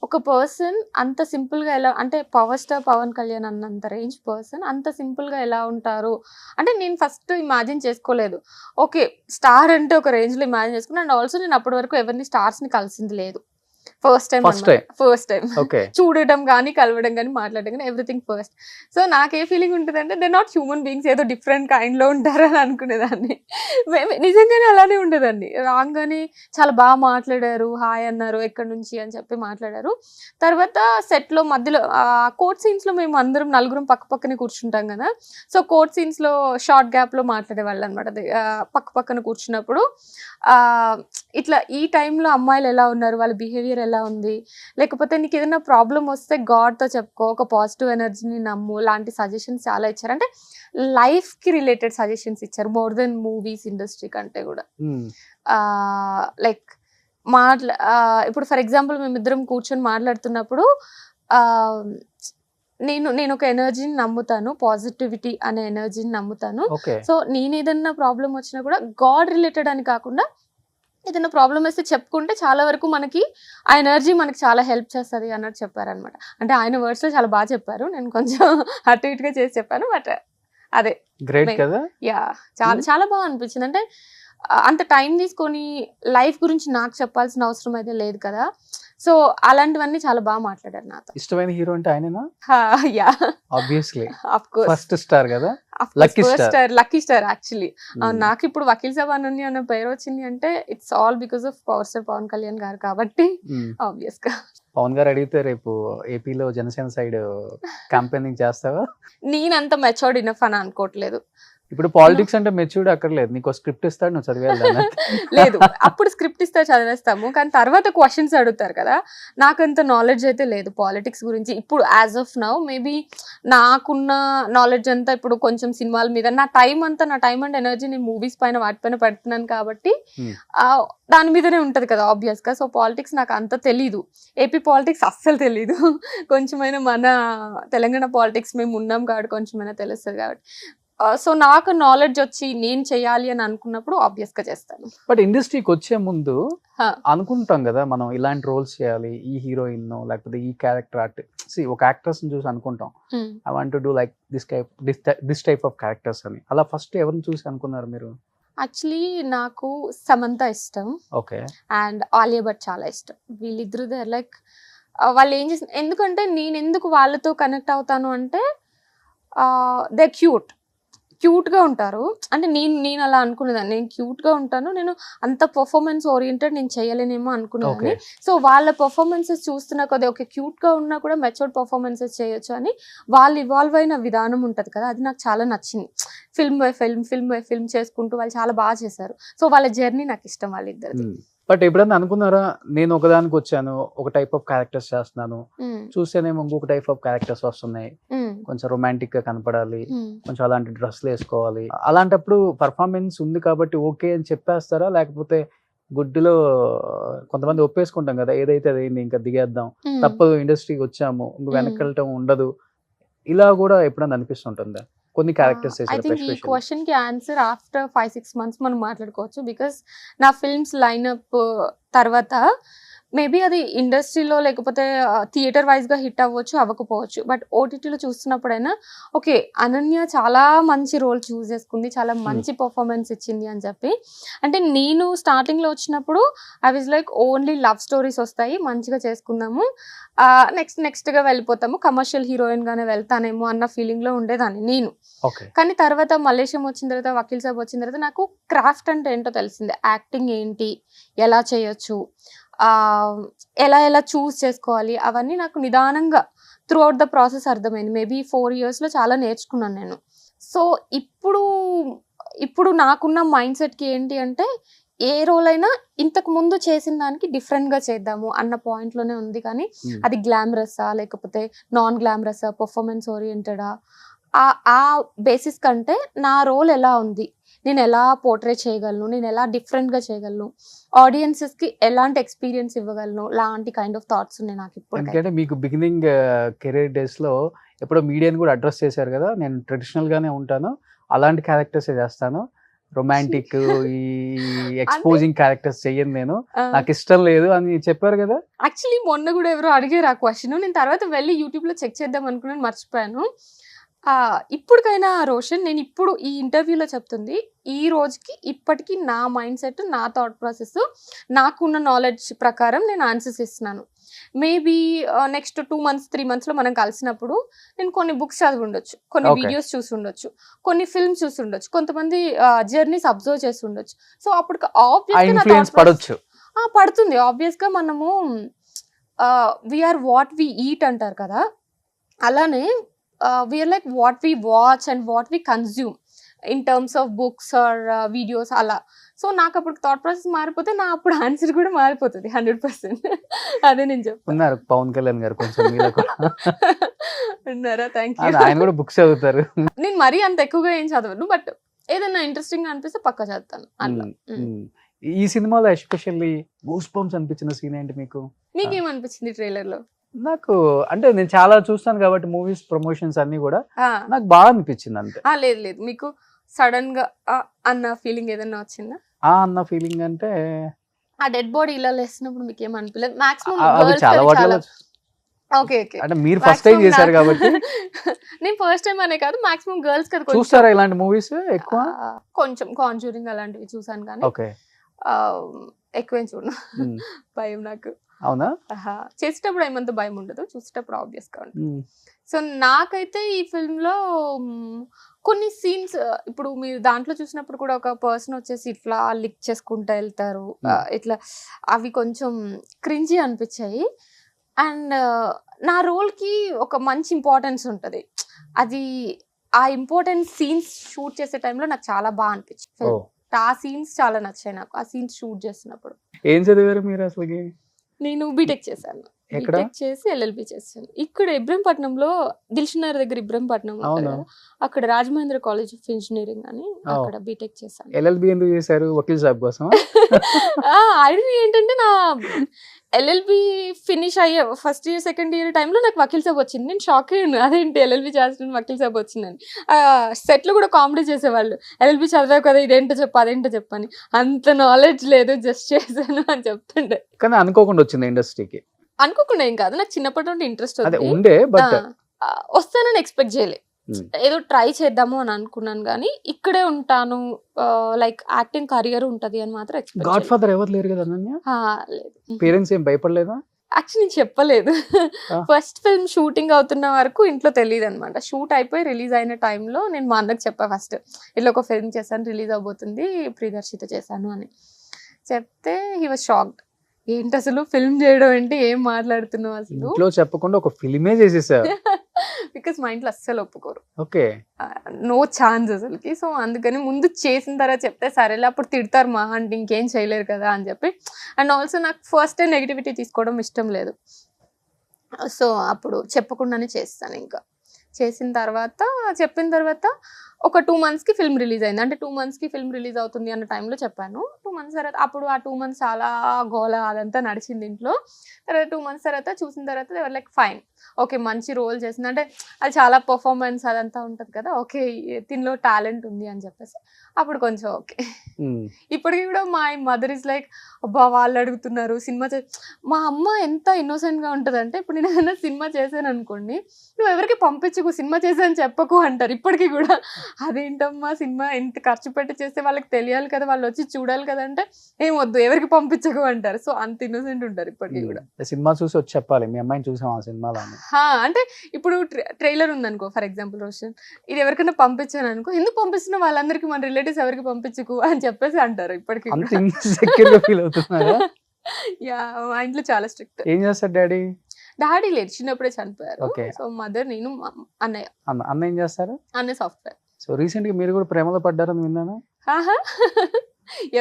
ఒక పర్సన్ అంత సింపుల్ గా ఎలా, అంటే పవర్ స్టార్ పవన్ కళ్యాణ్ అన్నంత రేంజ్ పర్సన్ అంత సింపుల్ గా ఎలా ఉంటారు అంటే నేను ఫస్ట్ ఇమాజిన్ చేసుకోలేదు. ఓకే, స్టార్ అంటే ఒక రేంజ్ లో ఇమాజిన్ చేసుకున్నాను. అండ్ ఆల్సో నేను అప్పటి వరకు ఎవరిని స్టార్స్ ని కలిసింది లేదు. ఫస్ట్ టైం చూడటం కానీ, కలవడం కానీ, మాట్లాడడం కానీ, ఎవ్రీథింగ్ ఫస్ట్. సో నాకే ఫీలింగ్ ఉంటుంది అంటే దే నాట్ హ్యూమన్ బీయింగ్స్, ఏదో డిఫరెంట్ కైండ్ లో ఉంటారు అని అనుకునేదాన్ని. నిజంగానే అలానే ఉండేదాన్ని. రాగానే చాలా బాగా మాట్లాడారు, హాయ్ అన్నారు, ఎక్కడి నుంచి అని చెప్పి మాట్లాడారు. తర్వాత సెట్ లో మధ్యలో కోర్ట్ సీన్స్ లో మేము అందరం నలుగురం పక్క పక్కనే కూర్చుంటాం కదా. సో కోర్ట్ సీన్స్ లో షార్ట్ గ్యాప్ లో మాట్లాడేవాళ్ళు అనమాట. పక్క పక్కన కూర్చున్నప్పుడు ఇట్లా ఈ టైంలో అమ్మాయిలు ఎలా ఉన్నారు, వాళ్ళ బిహేవియర్ ఎలా ఉంది, లేకపోతే నీకు ఏదైనా ప్రాబ్లం వస్తే గాడ్తో చెప్పుకో, ఒక పాజిటివ్ ఎనర్జీని నమ్ము, లాంటి సజెషన్స్ చాలా ఇచ్చారు. అంటే లైఫ్కి రిలేటెడ్ సజెషన్స్ ఇచ్చారు, మోర్ దెన్ మూవీస్ ఇండస్ట్రీ కంటే కూడా. లైక్ ఇప్పుడు ఫర్ ఎగ్జాంపుల్ మేమిద్దరం కూర్చొని మాట్లాడుతున్నప్పుడు నేను ఒక ఎనర్జీని నమ్ముతాను, పాజిటివిటీ అనే ఎనర్జీని నమ్ముతాను. సో నేను ఏదైనా ప్రాబ్లం వచ్చినా కూడా గాడ్ రిలేటెడ్ అని కాకుండా ఏదైనా ప్రాబ్లం వస్తే చెప్పుకుంటే చాలా వరకు మనకి ఆ ఎనర్జీ మనకి చాలా హెల్ప్ చేస్తుంది అన్నట్టు చెప్పారనమాట. అంటే ఆయన వర్డ్స్లో చాలా బాగా చెప్పారు, నేను కొంచెం అటు ఇటుగా చేసి చెప్పాను. బట్ అదే గ్రేట్ కదా. యా, చాలా చాలా బాగా అనిపించింది. అంటే అంత టైం తీసుకొని లైఫ్ గురించి నాకు చెప్పాల్సిన అవసరం అయితే లేదు కదా. సో అలాంటివన్నీ చాలా బాగా మాట్లాడారు నాతో. ఇష్టమైన హీరో అంటే ఆయనేనా? Yeah, obviously. Of course first star కదా, లక్కీ స్టార్ యాక్చువల్లీ. నాకు ఇప్పుడు వకీల్ సాబ్ అనన్య అన్న పేరు వచ్చింది అంటే it's all because of power star Pawan Kalyan garu కాబట్టి ఆబ్వియస్ గా. పవన్ గారు అడిగితే రేపు ఏపీలో జనసేన సైడ్ క్యాంపెయినింగ్ చేస్తావా? నేనంత మెచ్యూర్డ్ ఇనఫ్ అని అనుకోవట్లేదు. ఇప్పుడు పాలిటిక్స్ అంటే మెచ్యూర్డ్ అక్కర్లేదు, నీకు స్క్రిప్ట్ ఇస్తాడు, నువ్వు చదివేయాలి. లేదు, అప్పుడు స్క్రిప్ట్ ఇస్తే చదివేస్తాము, కానీ తర్వాత క్వశ్చన్స్ అడుగుతారు కదా. నాకంత నాలెడ్జ్ అయితే లేదు పాలిటిక్స్ గురించి ఇప్పుడు యాజ్ ఆఫ్ నౌ. మేబీ నాకున్న నాలెడ్జ్ అంతా ఇప్పుడు కొంచెం సినిమాల మీద, నా టైం అండ్ ఎనర్జీ నేను మూవీస్ పైన వాటిపైన పెడుతున్నాను కాబట్టి దాని మీదనే ఉంటది కదా ఆబ్వియస్ గా. సో పాలిటిక్స్ నాకు అంత తెలీదు, ఏపీ పాలిటిక్స్ అస్సలు తెలీదు. కొంచెమైనా మన తెలంగాణ పాలిటిక్స్ మేము ఉన్నాం కాబట్టి కొంచెమైనా తెలుస్తుంది కాబట్టి. సో నాకు నాలెడ్జ్ వచ్చి నేను చేయాలి అని అనుకున్నప్పుడు ఆబ్వియస్ గా చేస్తాను. బట్ ఇండస్ట్రీకి వచ్చే ముందు అనుకుంటాం కదా మనం ఇలాంటి రోల్స్ చేయాలి, ఈ హీరోయిన్ లేకపోతే ఈ క్యారెక్టర్ ఆర్టిస్ట్, ఒక యాక్టర్స్ చూసి అనుకుంటాం I want to do like this type of characters అని. అలా ఫస్ట్ ఎవరిని చూసి అనుకున్నారు మీరు? యాక్చువల్లీ నాకు సమంత ఇష్టం, ఓకే, అండ్ ఆలియా భట్ చాలా ఇష్టం. వీళ్ళిద్దరు దే లైక్ వాళ్ళు ఏం చేసిన, ఎందుకంటే నేను ఎందుకు వాళ్ళతో కనెక్ట్ అవుతాను అంటే దే క్యూట్గా ఉంటారు. అంటే నేను అలా అనుకునేదాన్ని, నేను క్యూట్గా ఉంటాను, నేను అంత పర్ఫార్మెన్స్ ఓరియంటెడ్ నేను చేయలేనేమో అనుకునేదాన్ని. సో వాళ్ళ పర్ఫార్మెన్సెస్ చూస్తున్నా కొద్దిగా ఓకే క్యూట్గా ఉన్నా కూడా మెచ్యూర్డ్ పర్ఫార్మెన్సెస్ చేయొచ్చు అని వాళ్ళు ఇవాల్వ్ అయిన విధానం ఉంటుంది కదా, అది నాకు చాలా నచ్చింది. ఫిల్మ్ బై ఫిల్మ్ చేసుకుంటూ వాళ్ళు చాలా బాగా చేశారు. సో వాళ్ళ జర్నీ నాకు ఇష్టం వాళ్ళిద్దరిది. బట్ ఎప్పుడన్నా అనుకున్నారా, నేను ఒకదానికి వచ్చాను, ఒక టైప్ ఆఫ్ క్యారెక్టర్స్ చేస్తున్నాను, చూస్తేనేమో ఇంకొక టైప్ ఆఫ్ క్యారెక్టర్స్ వస్తున్నాయి, కొంచెం రొమాంటిక్ గా కనపడాలి, కొంచెం అలాంటి డ్రెస్లు వేసుకోవాలి, అలాంటప్పుడు పర్ఫార్మెన్స్ ఉంది కాబట్టి ఓకే అని చెప్పేస్తారా, లేకపోతే గుడ్డులో కొంతమంది ఒప్పేసుకుంటాం కదా, ఏదైతే అదైంది ఇంకా దిగేద్దాం, తప్పదు ఇండస్ట్రీకి వచ్చాము, ఇంక వెనక్కి వెళ్ళటం ఉండదు, ఇలా కూడా ఎప్పుడన్నా అనిపిస్తుంటుందా కొన్ని క్యారెక్టర్స్ ఐ థింక్ ఈ క్వశ్చన్ కి ఆన్సర్ ఆఫ్టర్ 5-6 months మనం మాట్లాడుకోవచ్చు. బికాస్ నా ఫిల్మ్స్ లైనప్ తర్వాత మేబీ అది ఇండస్ట్రీలో లేకపోతే థియేటర్ వైజ్ గా హిట్ అవ్వచ్చు అవ్వకపోవచ్చు, బట్ ఓటీటీలో చూస్తున్నప్పుడైనా ఓకే అనన్య చాలా మంచి రోల్ చూస్ చేసుకుంది, చాలా మంచి పర్ఫార్మెన్స్ ఇచ్చింది అని చెప్పి. అంటే నేను స్టార్టింగ్ లో వచ్చినప్పుడు I was like only love stories వస్తాయి, మంచిగా చేసుకుందాము, నెక్స్ట్ గా వెళ్ళిపోతాము, కమర్షియల్ హీరోయిన్ గానే వెళ్తానేమో అన్న ఫీలింగ్ లో ఉండేదాన్ని నేను. కానీ తర్వాత మలేషియం వచ్చిన తర్వాత, వకీల్ సాబ్ వచ్చిన తర్వాత నాకు క్రాఫ్ట్ అంటే ఏంటో తెలిసింది, యాక్టింగ్ ఏంటి, ఎలా చేయొచ్చు, ఎలా చూస్ చేసుకోవాలి, అవన్నీ నాకు నిదానంగా త్రూ అవుట్ ద ప్రాసెస్ అర్థమైంది. మేబీ 4 years లో చాలా నేర్చుకున్నాను నేను. సో ఇప్పుడు నాకున్న మైండ్ సెట్కి ఏంటి అంటే ఏ రోల్ అయినా ఇంతకు ముందు చేసిన దానికి డిఫరెంట్గా చేద్దాము అన్న పాయింట్లోనే ఉంది. కానీ అది గ్లామరస్సా లేకపోతే నాన్ గ్లామరస్సా, పర్ఫార్మెన్స్ ఓరియంటెడా, ఆ బేసిస్ కంటే నా రోల్ ఎలా ఉంది, నేను ఎలా పోర్ట్రే చేయగలను, నేను ఎలా డిఫరెంట్గా చేయగలను, ఆడియన్సెస్కి ఎలాంటి ఎక్స్పీరియన్స్ ఇవ్వగలను, లాంటి కైండ్ ఆఫ్ థాట్స్ ఉన్నాయి నాకు ఇప్పుడు. ఎందుకంటే మీకు బిగినింగ్ కెరీర్ డేస్లో ఎప్పుడో మీడియాని కూడా అడ్రస్ చేశారు కదా, నేను ట్రెడిషనల్గానే ఉంటాను, అలాంటి క్యారెక్టర్స్ చేస్తాను, రొమాంటిక్ ఈ ఎక్స్పోజింగ్ క్యారెక్టర్స్ చెయ్యను, నేను నాకు ఇష్టం లేదు అని చెప్పారు కదా. యాక్చువల్లీ మొన్న కూడా ఎవరో అడిగారు ఆ క్వశ్చన్, నేను తర్వాత వెళ్ళి యూట్యూబ్లో చెక్ చేద్దాం అనుకున్నాను, మర్చిపోయాను. ఇప్పటికైనా రోషన్, నేను ఇప్పుడు ఈ ఇంటర్వ్యూలో చెప్తుంది ఈ రోజుకి ఇప్పటికీ నా మైండ్ సెట్, నా థాట్ ప్రాసెస్, నాకున్న నాలెడ్జ్ ప్రకారం నేను ఆన్సర్స్ ఇస్తున్నాను. మేబీ నెక్స్ట్ 2 months 3 monthsలో మనం కలిసినప్పుడు నేను కొన్ని బుక్స్ చదివి ఉండొచ్చు, కొన్ని వీడియోస్ చూసి ఉండొచ్చు, కొన్ని ఫిల్మ్స్ చూసి ఉండొచ్చు, కొంతమంది జర్నీస్ అబ్జర్వ్ చేసి ఉండొచ్చు. సో అప్పుడు పడుతుంది ఆబ్వియస్గా. మనము వీఆర్ వాట్ వి ఈట్ అంటారు కదా, అలానే we are like what we watch and what we consume in terms of books or videos అలా. సో నాకు అప్పుడు థాట్ ప్రాసెస్ మారిపోతే నా అప్పుడు ఆన్సర్ కూడా మారిపోతుంది 100%. అదే నేను చెప్తున్నారు. పవన్ కళ్యాణ్ గారు కొంచెం ఉన్నారా? Thank you. ఆయన కూడా బుక్స్ చదువుతారు. నేను మరీ అంత ఎక్కువగా ఏం చదవను, బట్ ఏదైనా ఇంట్రెస్టింగ్ అనిపిస్తే పక్కా చదువుతాను అట్లా. ఈ సినిమాలో ఎస్పెషల్లీ గూస్ బంప్స్ అనిపించిన సీన్ ఏంటి మీకు? మీకేమనిపించింది ట్రైలర్ లో? నాకు అంటే నేను చాలా చూస్తాను కాబట్టి మూవీస్ ప్రమోషన్స్ అన్ని కూడా నాకు బాగా అనిపించింది అంతే. లేదు మీకు సడన్ గా అన్న ఫీలింగ్ ఏదైనా వచ్చిందా? అన్న ఫీలింగ్ అంటే ఆ డెడ్ బాడీ ఇలా లేసినప్పుడు మీకు ఏమనిపించలేదు? మాక్సిమం ఓకే అంటే మీరు ఫస్ట్ టైం చేశారు కాబట్టి. నేను ఫస్ట్ టైం అనే కాదు, మాక్సిమం గర్ల్స్ కదా చూస్తారా ఇలాంటి మూవీస్ ఎక్కువ? కొంచెం కాంజూరింగ్ అలాంటివి చూసాను కానీ ఎక్కువేం చూడను, భయం నాకు. అవునా? చేసేటప్పుడు ఏమంత భయం ఉండదు, చూసేటప్పుడు ఆబ్వియస్ గా ఉంటుంది. సో నాకైతే ఈ ఫిల్మ్ లో కొన్ని సీన్స్, ఇప్పుడు మీరు దాంట్లో చూసినప్పుడు కూడా ఒక పర్సన్ వచ్చేసి ఇట్లా లిక్ చేసుకుంటా వెళ్తారు, ఇట్లా అవి కొంచెం క్రింజీ అనిపించాయి. అండ్ నా రోల్ కి ఒక మంచి ఇంపార్టెన్స్ ఉంటుంది, అది ఆ ఇంపార్టెంట్ సీన్స్ షూట్ చేసే టైంలో నాకు చాలా బాగా అనిపించింది. ఆ సీన్స్ చాలా నచ్చాయి నాకు, ఆ సీన్స్ షూట్ చేసినప్పుడు. ఏం చదివారు మీరు అసలు? నేను బీటెక్ చేశాను, బీటెక్ చేసి ఎల్ఎల్బి చేశాను ఇక్కడ ఇబ్రహంపట్నంలో, దిల్షునగర్ దగ్గర ఇబ్రహంపట్నంలో, అక్కడ రాజమహేంద్ర కాలేజ్ ఆఫ్ ఇంజనీరింగ్ అని అక్కడ బీటెక్ చేశాను. ఎల్ఎల్బి ఎందుకు చేశారు? వకీల్ సాబ్ కోసం? ఐడియా ఏంటంటే నా ఎల్ఎల్బి ఫినిష్ అయ్యే ఫస్ట్ ఇయర్ సెకండ్ ఇయర్ టైంలో నాకు వకీల్ సాబ్ వచ్చింది. నేను షాక్ అయ్యాను, అదేంటి ఎల్ఎల్బి చేస్తున్నాను వకీల్ సాబ్ వచ్చిందని. సెట్లు కూడా కామెడీ చేసేవాళ్ళు, ఎల్ఎల్బి చదివావు కదా ఇదేంటో చెప్పు అదేంటో చెప్పని. అంత నాలెడ్జ్ లేదు, జస్ట్ చేశాను అని చెప్తుండే. కానీ అనుకోకుండా వచ్చింది ఇండస్ట్రీకి? అనుకోకుండా ఏం కాదు, నాకు చిన్నప్పటి నుండి ఇంట్రెస్ట్ ఉండే, బట్ వస్తానని ఎక్స్పెక్ట్ చేయలే. ఏదో ట్రై చేద్దాము అని అనుకున్నాను కానీ ఇక్కడే ఉంటాను, లైక్ యాక్టింగ్ కెరియర్ ఉంటది అని మాత్రం ఎక్స్పెక్ట్. గాడ్ ఫాదర్ ఎవరు లేరు కదా అనన్య? లేదు. పేరెంట్స్ ఏం భయపడలేదా? యాక్చువల్లీ చెప్పలేదు. ఆ. ఫస్ట్ ఫిల్మ్ షూటింగ్ అవుతున్న వరకు ఇంట్లో తెలియదు అనమాట. షూట్ అయిపోయి రిలీజ్ అయిన టైంలో నేను మా అన్నకు చెప్పా ఫస్ట్, ఇట్లా ఒక ఫిల్మ్ చేశాను, రిలీజ్ అవబోతుంది, ప్రియదర్శితో చేశాను అని చెప్తే హీ వాజ్ షాక్డ్. ఏంటి అసలు ఫిల్మ్ చేయడం ఏంటి, ఏం మాట్లాడుతున్నావు అసలు, ఇంట్లో చెప్పకుండా ఒక ఫిల్మే చేసేసారు. బికాస్ మా ఇంట్లో అస్సలు ఒప్పుకోరు, ఓకే. నో ఛాన్స్ అసలుకి. సో అందుకని ముందు చేసిన తర్వాత చెప్తే సరేలే, అప్పుడు తిడతారు మా అంటే ఇంకేం చేయలేరు కదా అని చెప్పి. అండ్ ఆల్సో నాకు ఫస్ట్ టైం నెగిటివిటీ తీసుకోవడం ఇష్టం లేదు. సో అప్పుడు చెప్పకుండానే చేస్తాను. ఇంకా చేసిన తర్వాత చెప్పిన తర్వాత ఒక 2 monthsకి ఫిల్మ్ రిలీజ్ అయింది. అంటే 2 monthsకి ఫిల్మ్ రిలీజ్ అవుతుంది అన్న టైంలో చెప్పాను. 2 months తర్వాత అప్పుడు ఆ 2 months చాలా గోల అదంతా నడిచింది ఇంట్లో. తర్వాత 2 months తర్వాత చూసిన తర్వాత ఎవరు లైక్ ఫైన్, ఓకే మంచి రోల్ చేసింది, అంటే అది చాలా పర్ఫార్మెన్స్ అదంతా ఉంటుంది కదా, ఓకే దీనిలో టాలెంట్ ఉంది అని చెప్పేసి అప్పుడు కొంచెం ఓకే. ఇప్పటికీ కూడా మా మదర్ ఇస్ లైక్, అబ్బా వాళ్ళు అడుగుతున్నారు సినిమా మా అమ్మ ఎంత ఇన్నోసెంట్గా ఉంటుంది అంటే, ఇప్పుడు నేను ఏదైనా సినిమా చేశాను అనుకోండి, నువ్వు ఎవరికి పంపించకు, సినిమా చేశాను చెప్పకు అంటారు ఇప్పటికీ కూడా. అదేంటమ్మా సినిమా ఎంత ఖర్చు పెట్టి చేస్తే వాళ్ళకి తెలియాలి కదా, వాళ్ళు వచ్చి చూడాలి కదా అంటే, ఏం వద్దు ఎవరికి పంపించకు అంటారు. సో అంత ఇన్నోసెంట్ ఉంటారు ఇప్పటికీ కూడా. సినిమా చూసి వచ్చి చెప్పాలి మీ అమ్మాయిని చూసాం ఆ సినిమాలో. అంటే ఇప్పుడు ట్రైలర్ ఉందనుకో ఫర్ ఎగ్జాంపుల్, రోషన్ ఇది ఎవరికైనా పంపించాను అనుకో, ఎందుకు పంపిస్తున్నా వాళ్ళందరికీ మన రిలేటివ్స్ ఎవరికి పంపించకు అని చెప్పేసి అంటారు ఇప్పటికీ. ఫీల్ అవుతున్నారా? యా, మా ఇంట్లో చాలా స్ట్రిక్ట్. ఏం చేస్తారు డాడీ? డాడీ లేరు, చిన్నప్పుడే చనిపోయారు. Okay. సో మదర్, నేను, అన్నయ్య. అన్న ఏం చేస్తారు? అన్నయ్య సాఫ్ట్వేర్. సో రీసెంట్ గా మీరు కూడా ప్రేమలో పడ్డారని విన్నాను.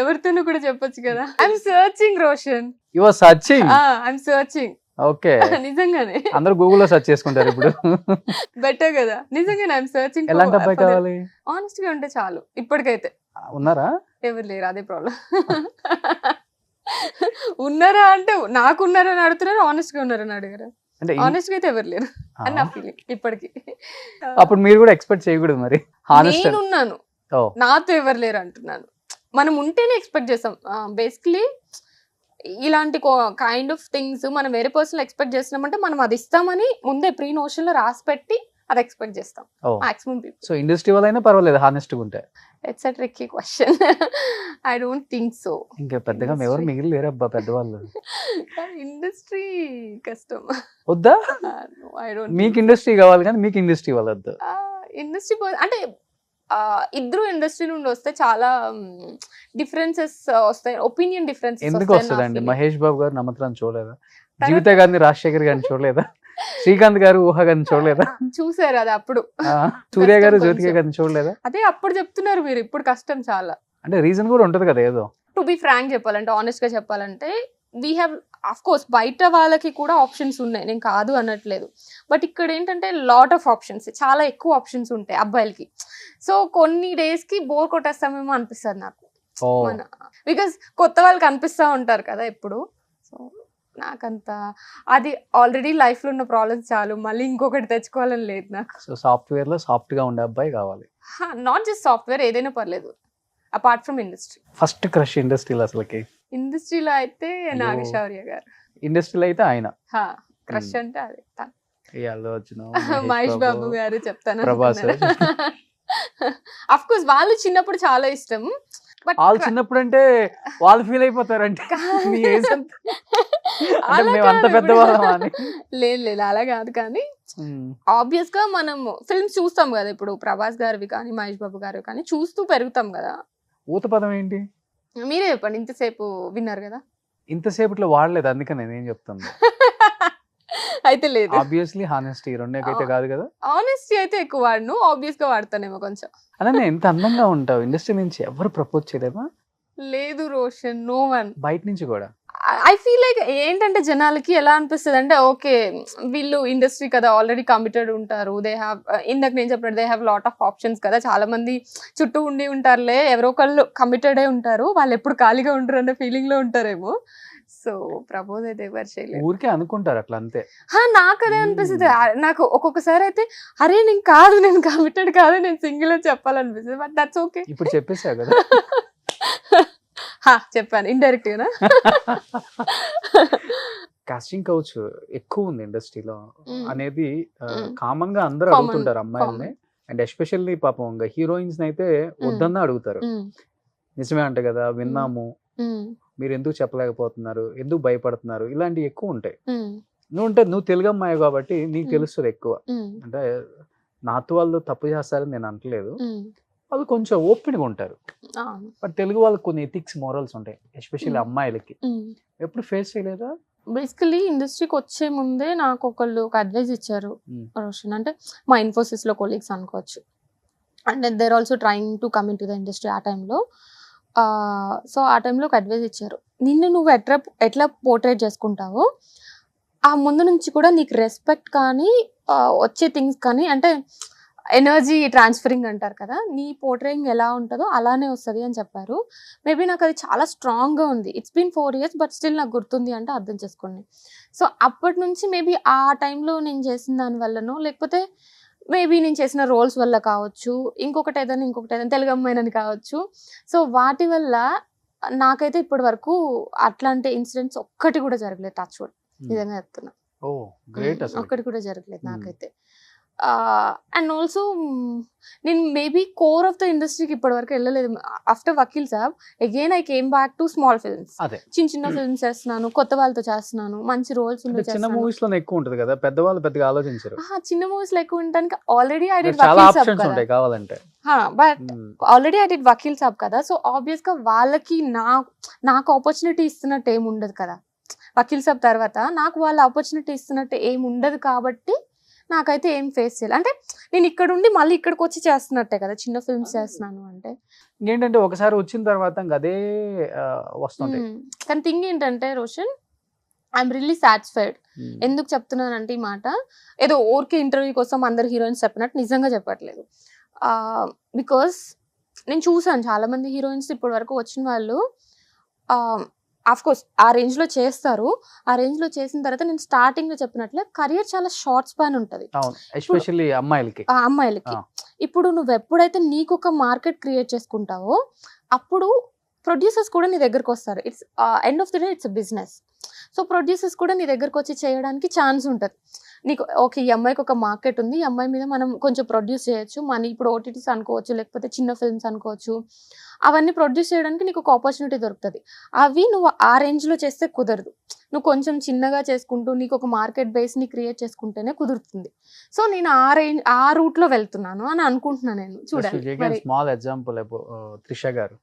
ఎవరితోనూ కూడా చెప్పొచ్చు కదా. I'm searching Roshan. You are searching? I'm searching. Okay. నిజంగానే అందరూ గూగుల్లో సెర్చ్ చేసుకుంటారు ఇప్పుడు. బెటర్ కదా, నిజంగానే ఐఎమ్ సర్చింగ్. ఎలాంటి అబ్బాయి కావాలి? ఆనెస్ట్ గా ఉంటే చాలు. ఇప్పటికైతే ఉన్నారా? ఎవరు లేరు, అదే ప్రాబ్లం. ఉన్నారా అంటే నాకున్నారా అని అడుగుతున్నారు, ఆనెస్ట్ గా ఉన్నారని అడిగారు. అంటే ఆనెస్ట్ గా అయితే ఎవరు లేరు అని నా ఫీలింగ్ ఇప్పటికి. అప్పుడు మీరు కూడా ఎక్స్పెక్ట్ చేయకూడదు మరి. నేనున్నాను, నాతో ఎవరు లేరు అంటున్నాను. మనం ఉంటేనే ఎక్స్పెక్ట్ చేస్తాం. బేసిక్లీ ఇలాంటి కైండ్ ఆఫ్ థింగ్స్ మనం వేరే పర్సన్ ఎక్స్పెక్ట్ చేస్తున్నామంటే మనం అది ఇస్తామని ముందే ప్రీ నోషన్ లో రాసి పెట్టి అది ఎక్స్పెక్ట్ చేస్తాం మాక్సిమం పీపుల్. సో ఇండస్ట్రీ వల్ల అయినా పర్వాలేదు హానెస్ట్ గా ఉంటే? It's a tricky question. I don't think so. ఇంకా పెద్దగా ఎవరు మిగిలి లేరబ్బా పెద్దవాళ్ళు. ఇండస్ట్రీ కష్టం. వద్దా? I don't. మీకు ఇండస్ట్రీ కావాలి కానీ మీకు ఇండస్ట్రీ వల్ల వద్దు. ఇండస్ట్రీ అంటే ఇద్దరు ఇండస్ట్రీ నుండి వస్తే చాలా డిఫరెన్సెస్ వస్తాయి, ఒపీనియన్ డిఫరెన్సెస్. ఎందుకు వస్తుందండి? మహేష్ బాబు గారు నమ్మత్రాన్ని చూడలేదా? జీవిత గారిని రాజశేఖర్ గారిని చూడలేదా? శ్రీకాంత్ గారు ఊహ గారిని చూడలేదా? చూసారు అది అప్పుడు. సూర్య గారు జ్యోతిక గారిని చూడలేదా? అదే అప్పుడు చెప్తున్నారు మీరు, ఇప్పుడు కష్టం చాలా. అంటే రీజన్ కూడా ఉంటది కదా ఏదో. టు బి ఫ్రాంక్ చెప్పాలంటే, ఆనెస్ట్ గా చెప్పాలంటే, వీ హ్యావ్ ఆఫ్ కోర్స్ బయట వాళ్ళకి కూడా ఆప్షన్స్ ఉన్నాయి, నేను కాదు అనట్లేదు. బట్ ఇక్కడ ఏంటంటే లాట్ ఆఫ్ ఆప్షన్స్, చాలా ఎక్కువ ఆప్షన్స్ ఉంటాయి అబ్బాయిలకి. సో కొన్ని డేస్ కి బోర్ కొట్టేస్తామేమో అనిపిస్తుంది నాకు. బికాస్ కొత్త వాళ్ళకి అనిపిస్తూ ఉంటారు కదా ఎప్పుడు. సో నాకంత అది ఆల్రెడీ లైఫ్ లో ఉన్న ప్రాబ్లమ్స్ చాలు, మళ్ళీ ఇంకొకటి తెచ్చుకోవాలని లేదు నాకు. సో సాఫ్ట్వేర్ లో సాఫ్ట్ గా ఉండే అబ్బాయి కావాలి. నాట్ జస్ట్ సాఫ్ట్వేర్, ఏదైనా పర్లేదు apart from industry. First crush ఇండస్ట్రీలో అసలుకి? ఇండస్ట్రీలో అయితే నాగశౌర్య గారు. ఇండస్ట్రీలో అయితే ఆయన క్రష్ అంటే అదే మహేష్ బాబు గారు చెప్తాను. ప్రభాస్. అఫ్ కోర్స్ వాళ్ళు చిన్నప్పుడు చాలా ఇష్టం. బట్ వాళ్ళు చిన్నప్పుడు అంటే వాళ్ళు ఫీల్ అయిపోతారంటే లేదు అలా కాదు, కానీ ఆబ్వియస్ గా మనం ఫిల్మ్స్ చూస్తాం కదా, ఇప్పుడు ప్రభాస్ గారివి కానీ మహేష్ బాబు గారు కానీ చూస్తూ పెరుగుతాం కదా. ఊత పదం ఏంటి మీరే చెప్పండి, ఇంతసేపు విన్నారు కదా. ఇంతసేపట్లో వాడలేదు అందుకని నేనేం చెప్తాను. అయితే లేదు, ఆబ్వియస్లీ హానెస్టీ రెండేకైతే కాదు కదా. ఆనెస్టీ అయితే ఎక్కువ వాడను, ఆబ్వియస్ గా వాడతానేమో కొంచెం. అలా ఎంత అందంగా ఉంటావు, ఇండస్ట్రీ నుంచి ఎవరు ప్రపోజ్ చేయలేమా? లేదు రోషన్, నో వన్. బయట నుంచి కూడా ఐ ఫీల్ లైక్ ఏంటంటే జనాలకి ఎలా అనిపిస్తుంది అంటే, ఓకే వీళ్ళు ఇండస్ట్రీ కదా ఆల్రెడీ కమిటెడ్ ఉంటారు, దే హ్యావ్, ఇందాక నేను చెప్పినట్టు they have lot of options కదా, చాలా మంది చుట్టూ ఉండి ఉంటారులే, ఎవరో ఒకళ్ళు కమిటెడే ఉంటారు, వాళ్ళు ఎప్పుడు ఖాళీగా ఉంటారు అన్న ఫీలింగ్ లో ఉంటారేమో. సో ప్రపోజ్ అయితే ఎవరు చేయలేదు, ఊరికే అనుకుంటారు అట్లా అంతే. నాకు అదే అనిపిస్తుంది. నాకు ఒక్కొక్కసారి అయితే అరే నేను కాదు, నేను కమిటెడ్ కాదు, నేను సింగిల్ అని చెప్పాలనిపిస్తుంది. But that's okay. ఇప్పుడు చెప్పేసా కదా. చెప్పాను ఇండైరెక్ట్ గా. కాస్టింగ్ కౌచ్ ఎక్కువ ఉంది ఇండస్ట్రీలో అనేది కామన్ గా అందరూ అడుగుతుంటారు అమ్మాయిల్ని. అండ్ ఎస్పెషల్లీ పాపం హీరోయిన్స్ అయితే వద్దన్నా అడుగుతారు. నిజమే అంట కదా, విన్నాము. మీరు ఎందుకు చెప్పలేకపోతున్నారు, ఎందుకు భయపడుతున్నారు, ఇలాంటివి ఎక్కువ ఉంటాయి. ఉమ్, నువ్వు తెలుగు అమ్మాయి కాబట్టి నీకు ఉమ్, తెలుస్తుంది ఎక్కువ. ఉమ్, అంటే నాతో వాళ్ళు తప్పు చేస్తారని నేను అనట్లేదు, ఉమ్, వాళ్ళు కొంచెం ఓపెన్గా ఉంటారు. అవును. బట్ తెలుగు వాళ్ళకి కొన్ని ఎథిక్స్ మోరల్స్ ఉంటాయి, ఎస్పెషల్లీ అమ్మాయిలకి. ఎప్పుడు ఫేస్ చేయలేదా? బేసికలీ ఇండస్ట్రీకి వచ్చే ముందే నాకు ఒకళ్ళు ఒక అడ్వైస్ ఇచ్చారు ఉమ్, రోషన్, అంటే మా ఇన్ఫోసిస్లో కొలీగ్స్ అనుకోవచ్చు. And there also trying to come in to the industry ఆ టైంలో. సో ఆ టైంలో ఒక అడ్వైస్ ఇచ్చారు, నిన్ను నువ్వు ఎట్లా పోర్ట్రేట్ చేసుకుంటావో ఆ ముందు నుంచి కూడా నీకు రెస్పెక్ట్ కానీ వచ్చే థింగ్స్ కానీ, అంటే ఎనర్జీ ట్రాన్స్ఫరింగ్ అంటారు కదా, నీ పోర్ట్రేయింగ్ ఎలా ఉంటుందో అలానే వస్తుంది అని చెప్పారు. మేబీ నాకు అది చాలా స్ట్రాంగ్గా ఉంది. It's been 4 years but still నాకు గుర్తుంది అంటే అర్థం చేసుకోండి. సో అప్పటి నుంచి మేబీ ఆ టైంలో నేను చేసిన దాని వల్లనో, లేకపోతే మేబీ నేను చేసిన రోల్స్ వల్ల కావచ్చు, ఇంకొకటి ఏదైనా తెలుగు అమ్మాయినని కావచ్చు. సో వాటి వల్ల నాకైతే ఇప్పటి వరకు అట్లాంటి ఇన్సిడెంట్స్ ఒక్కటి కూడా జరగలేదు. టచ్ వుడ్, నిజంగా చెప్తున్నా. ఓ గ్రేట్ అసలు. ఒక్కటి కూడా జరగలేదు నాకైతే. అండ్ ఆల్సో నేను మేబీ కోర్ ఆఫ్ ద ఇండస్ట్రీకి ఇప్పటి వరకు వెళ్ళలేదు. After Vakeel Saab again I came back to small films. అదే చిన్న ఫిల్మ్స్ చేస్తున్నాను, కొత్త వాళ్ళతో చేస్తున్నాను, మంచి రోల్స్ అంటే చిన్న మూవీస్ లోనే ఎక్కువ ఉంటుంది కదా, పెద్దవాళ్ళు పెద్దగా ఆలోచించారు. చిన్న మూవీస్ లో ఎక్కువ ఉండడానికి ఆల్రెడీ ఐ డిడ్ చాలా వకీల్ సాబ్ ఆప్షన్స్ కదా. ఉంటాయి కావాలంటే. But already I did Vakeel Saab కదా, సో ఆబ్వియస్ గా వాళ్ళకి నాకు ఆపర్చునిటీ ఇస్తున్నట్టు ఏమి ఉండదు కదా. వకీల్ సాబ్ తర్వాత నాకు వాళ్ళ ఆపర్చునిటీ ఇస్తున్నట్టు ఏమి ఉండదు కాబట్టి నాకైతే ఏం ఫేస్ చేయాలి. అంటే నేను ఇక్కడ ఉండి మళ్ళీ ఇక్కడికి వచ్చి చేస్తున్నట్టే కదా, చిన్న ఫిల్మ్స్ చేస్తున్నాను అంటే. ఏంటంటే ఒకసారి వచ్చిన తర్వాత ఇంకా అదే వస్తుంటాయి. కానీ థింగ్ ఏంటంటే రోషన్, ఐఎమ్ రియల్లీ సాటిస్ఫైడ్. ఎందుకు చెప్తున్నానంటే ఈ మాట ఏదో ఓర్కే ఇంటర్వ్యూ కోసం అందరు హీరోయిన్స్ చెప్పినట్టు నిజంగా చెప్పట్లేదు. బికాస్ నేను చూసాను చాలా మంది హీరోయిన్స్ ఇప్పటి వరకు వచ్చిన వాళ్ళు కోర్స్ ఆ రేంజ్ లో చేస్తారు. ఆ రేంజ్ లో చేసిన తర్వాత నేను స్టార్టింగ్ లో చెప్పినట్లే కెరియర్ చాలా షార్ట్ స్పాన్ ఉంటుంది ఎస్పెషల్లీ అమ్మాయిలకి. ఇప్పుడు నువ్వు ఎప్పుడైతే నీకు ఒక మార్కెట్ క్రియేట్ చేసుకుంటావో అప్పుడు ప్రొడ్యూసర్స్ కూడా నీ దగ్గరకు వస్తారు. It's end of the day it's business. So producers కూడా నీ దగ్గరకు వచ్చి చేయడానికి ఛాన్స్ ఉంటుంది. నీకు ఓకే ఈ అమ్మాయికి ఒక మార్కెట్ ఉంది, ఈ అమ్మాయి మీద మనం కొంచెం ప్రొడ్యూస్ చేయొచ్చు, మన ఇప్పుడు ఓటీటీస్ అనుకోవచ్చు, లేకపోతే చిన్న ఫిల్మ్స్ అనుకోవచ్చు, అవన్నీ ప్రొడ్యూస్ చేయడానికి నీకు ఒక ఆపర్చునిటీ దొరుకుతుంది. అవి నువ్వు ఆ రేంజ్లో చేస్తే కుదరదు. నువ్వు కొంచెం చిన్నగా చేసుకుంటూ నీకు ఒక మార్కెట్ బేస్ని క్రియేట్ చేసుకుంటేనే కుదురుతుంది. సో నేను ఆ రూట్లో వెళ్తున్నాను అని అనుకుంటున్నాను. నేను చూడండి స్మాల్ ఎగ్జాంపుల్ త్రిష గారు,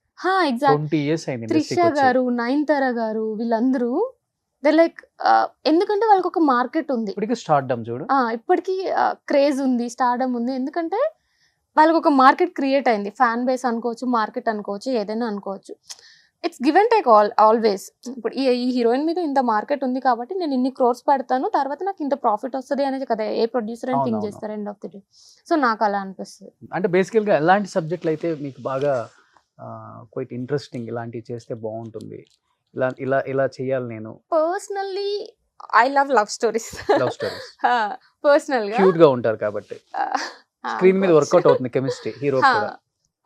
త్రిష గారు, నయనతార గారు, వీళ్ళందరూ దే లైక్ ఎందుకంటే వాళ్ళకి ఒక మార్కెట్ ఉంది. ఇప్పటికీ క్రేజ్ ఉంది, స్టార్డమ్ ఉంది. ఎందుకంటే వాళ్ళకి ఒక మార్కెట్ క్రియేట్ అయింది. ఫ్యాన్ బేస్ అనుకోవచ్చు, మార్కెట్ అనుకోవచ్చు, ఏదైనా అనుకోవచ్చు. It's give and take always. ఇప్పుడు ఈ హీరోయిన్ మీద ఇంత మార్కెట్ ఉంది కాబట్టి నేను ఇన్ని క్రోర్స్ పెడతాను, తర్వాత నాకు ఇంత ప్రాఫిట్ వస్తుంది అనేది కదా ఏ ప్రొడ్యూసర్ అని థింక్ చేస్తారు end of the day. So నాకు అలా అనిపిస్తుంది. అంటే బేసికల్ గా ఎలాంటి సబ్జెక్టులు అయితే మీకు బాగా క్వైట్ ఇంట్రెస్టింగ్, ఇలాంటివి చేస్తే బాగుంటుంది, ఇలా చేయాలి నేను? Personally I love stories. Personal గా క్యూట్ గా ఉంటారు కాబట్టి స్క్రీన్ మీద వర్కౌట్ అవుతుంది కెమిస్ట్రీ హీరో కూడా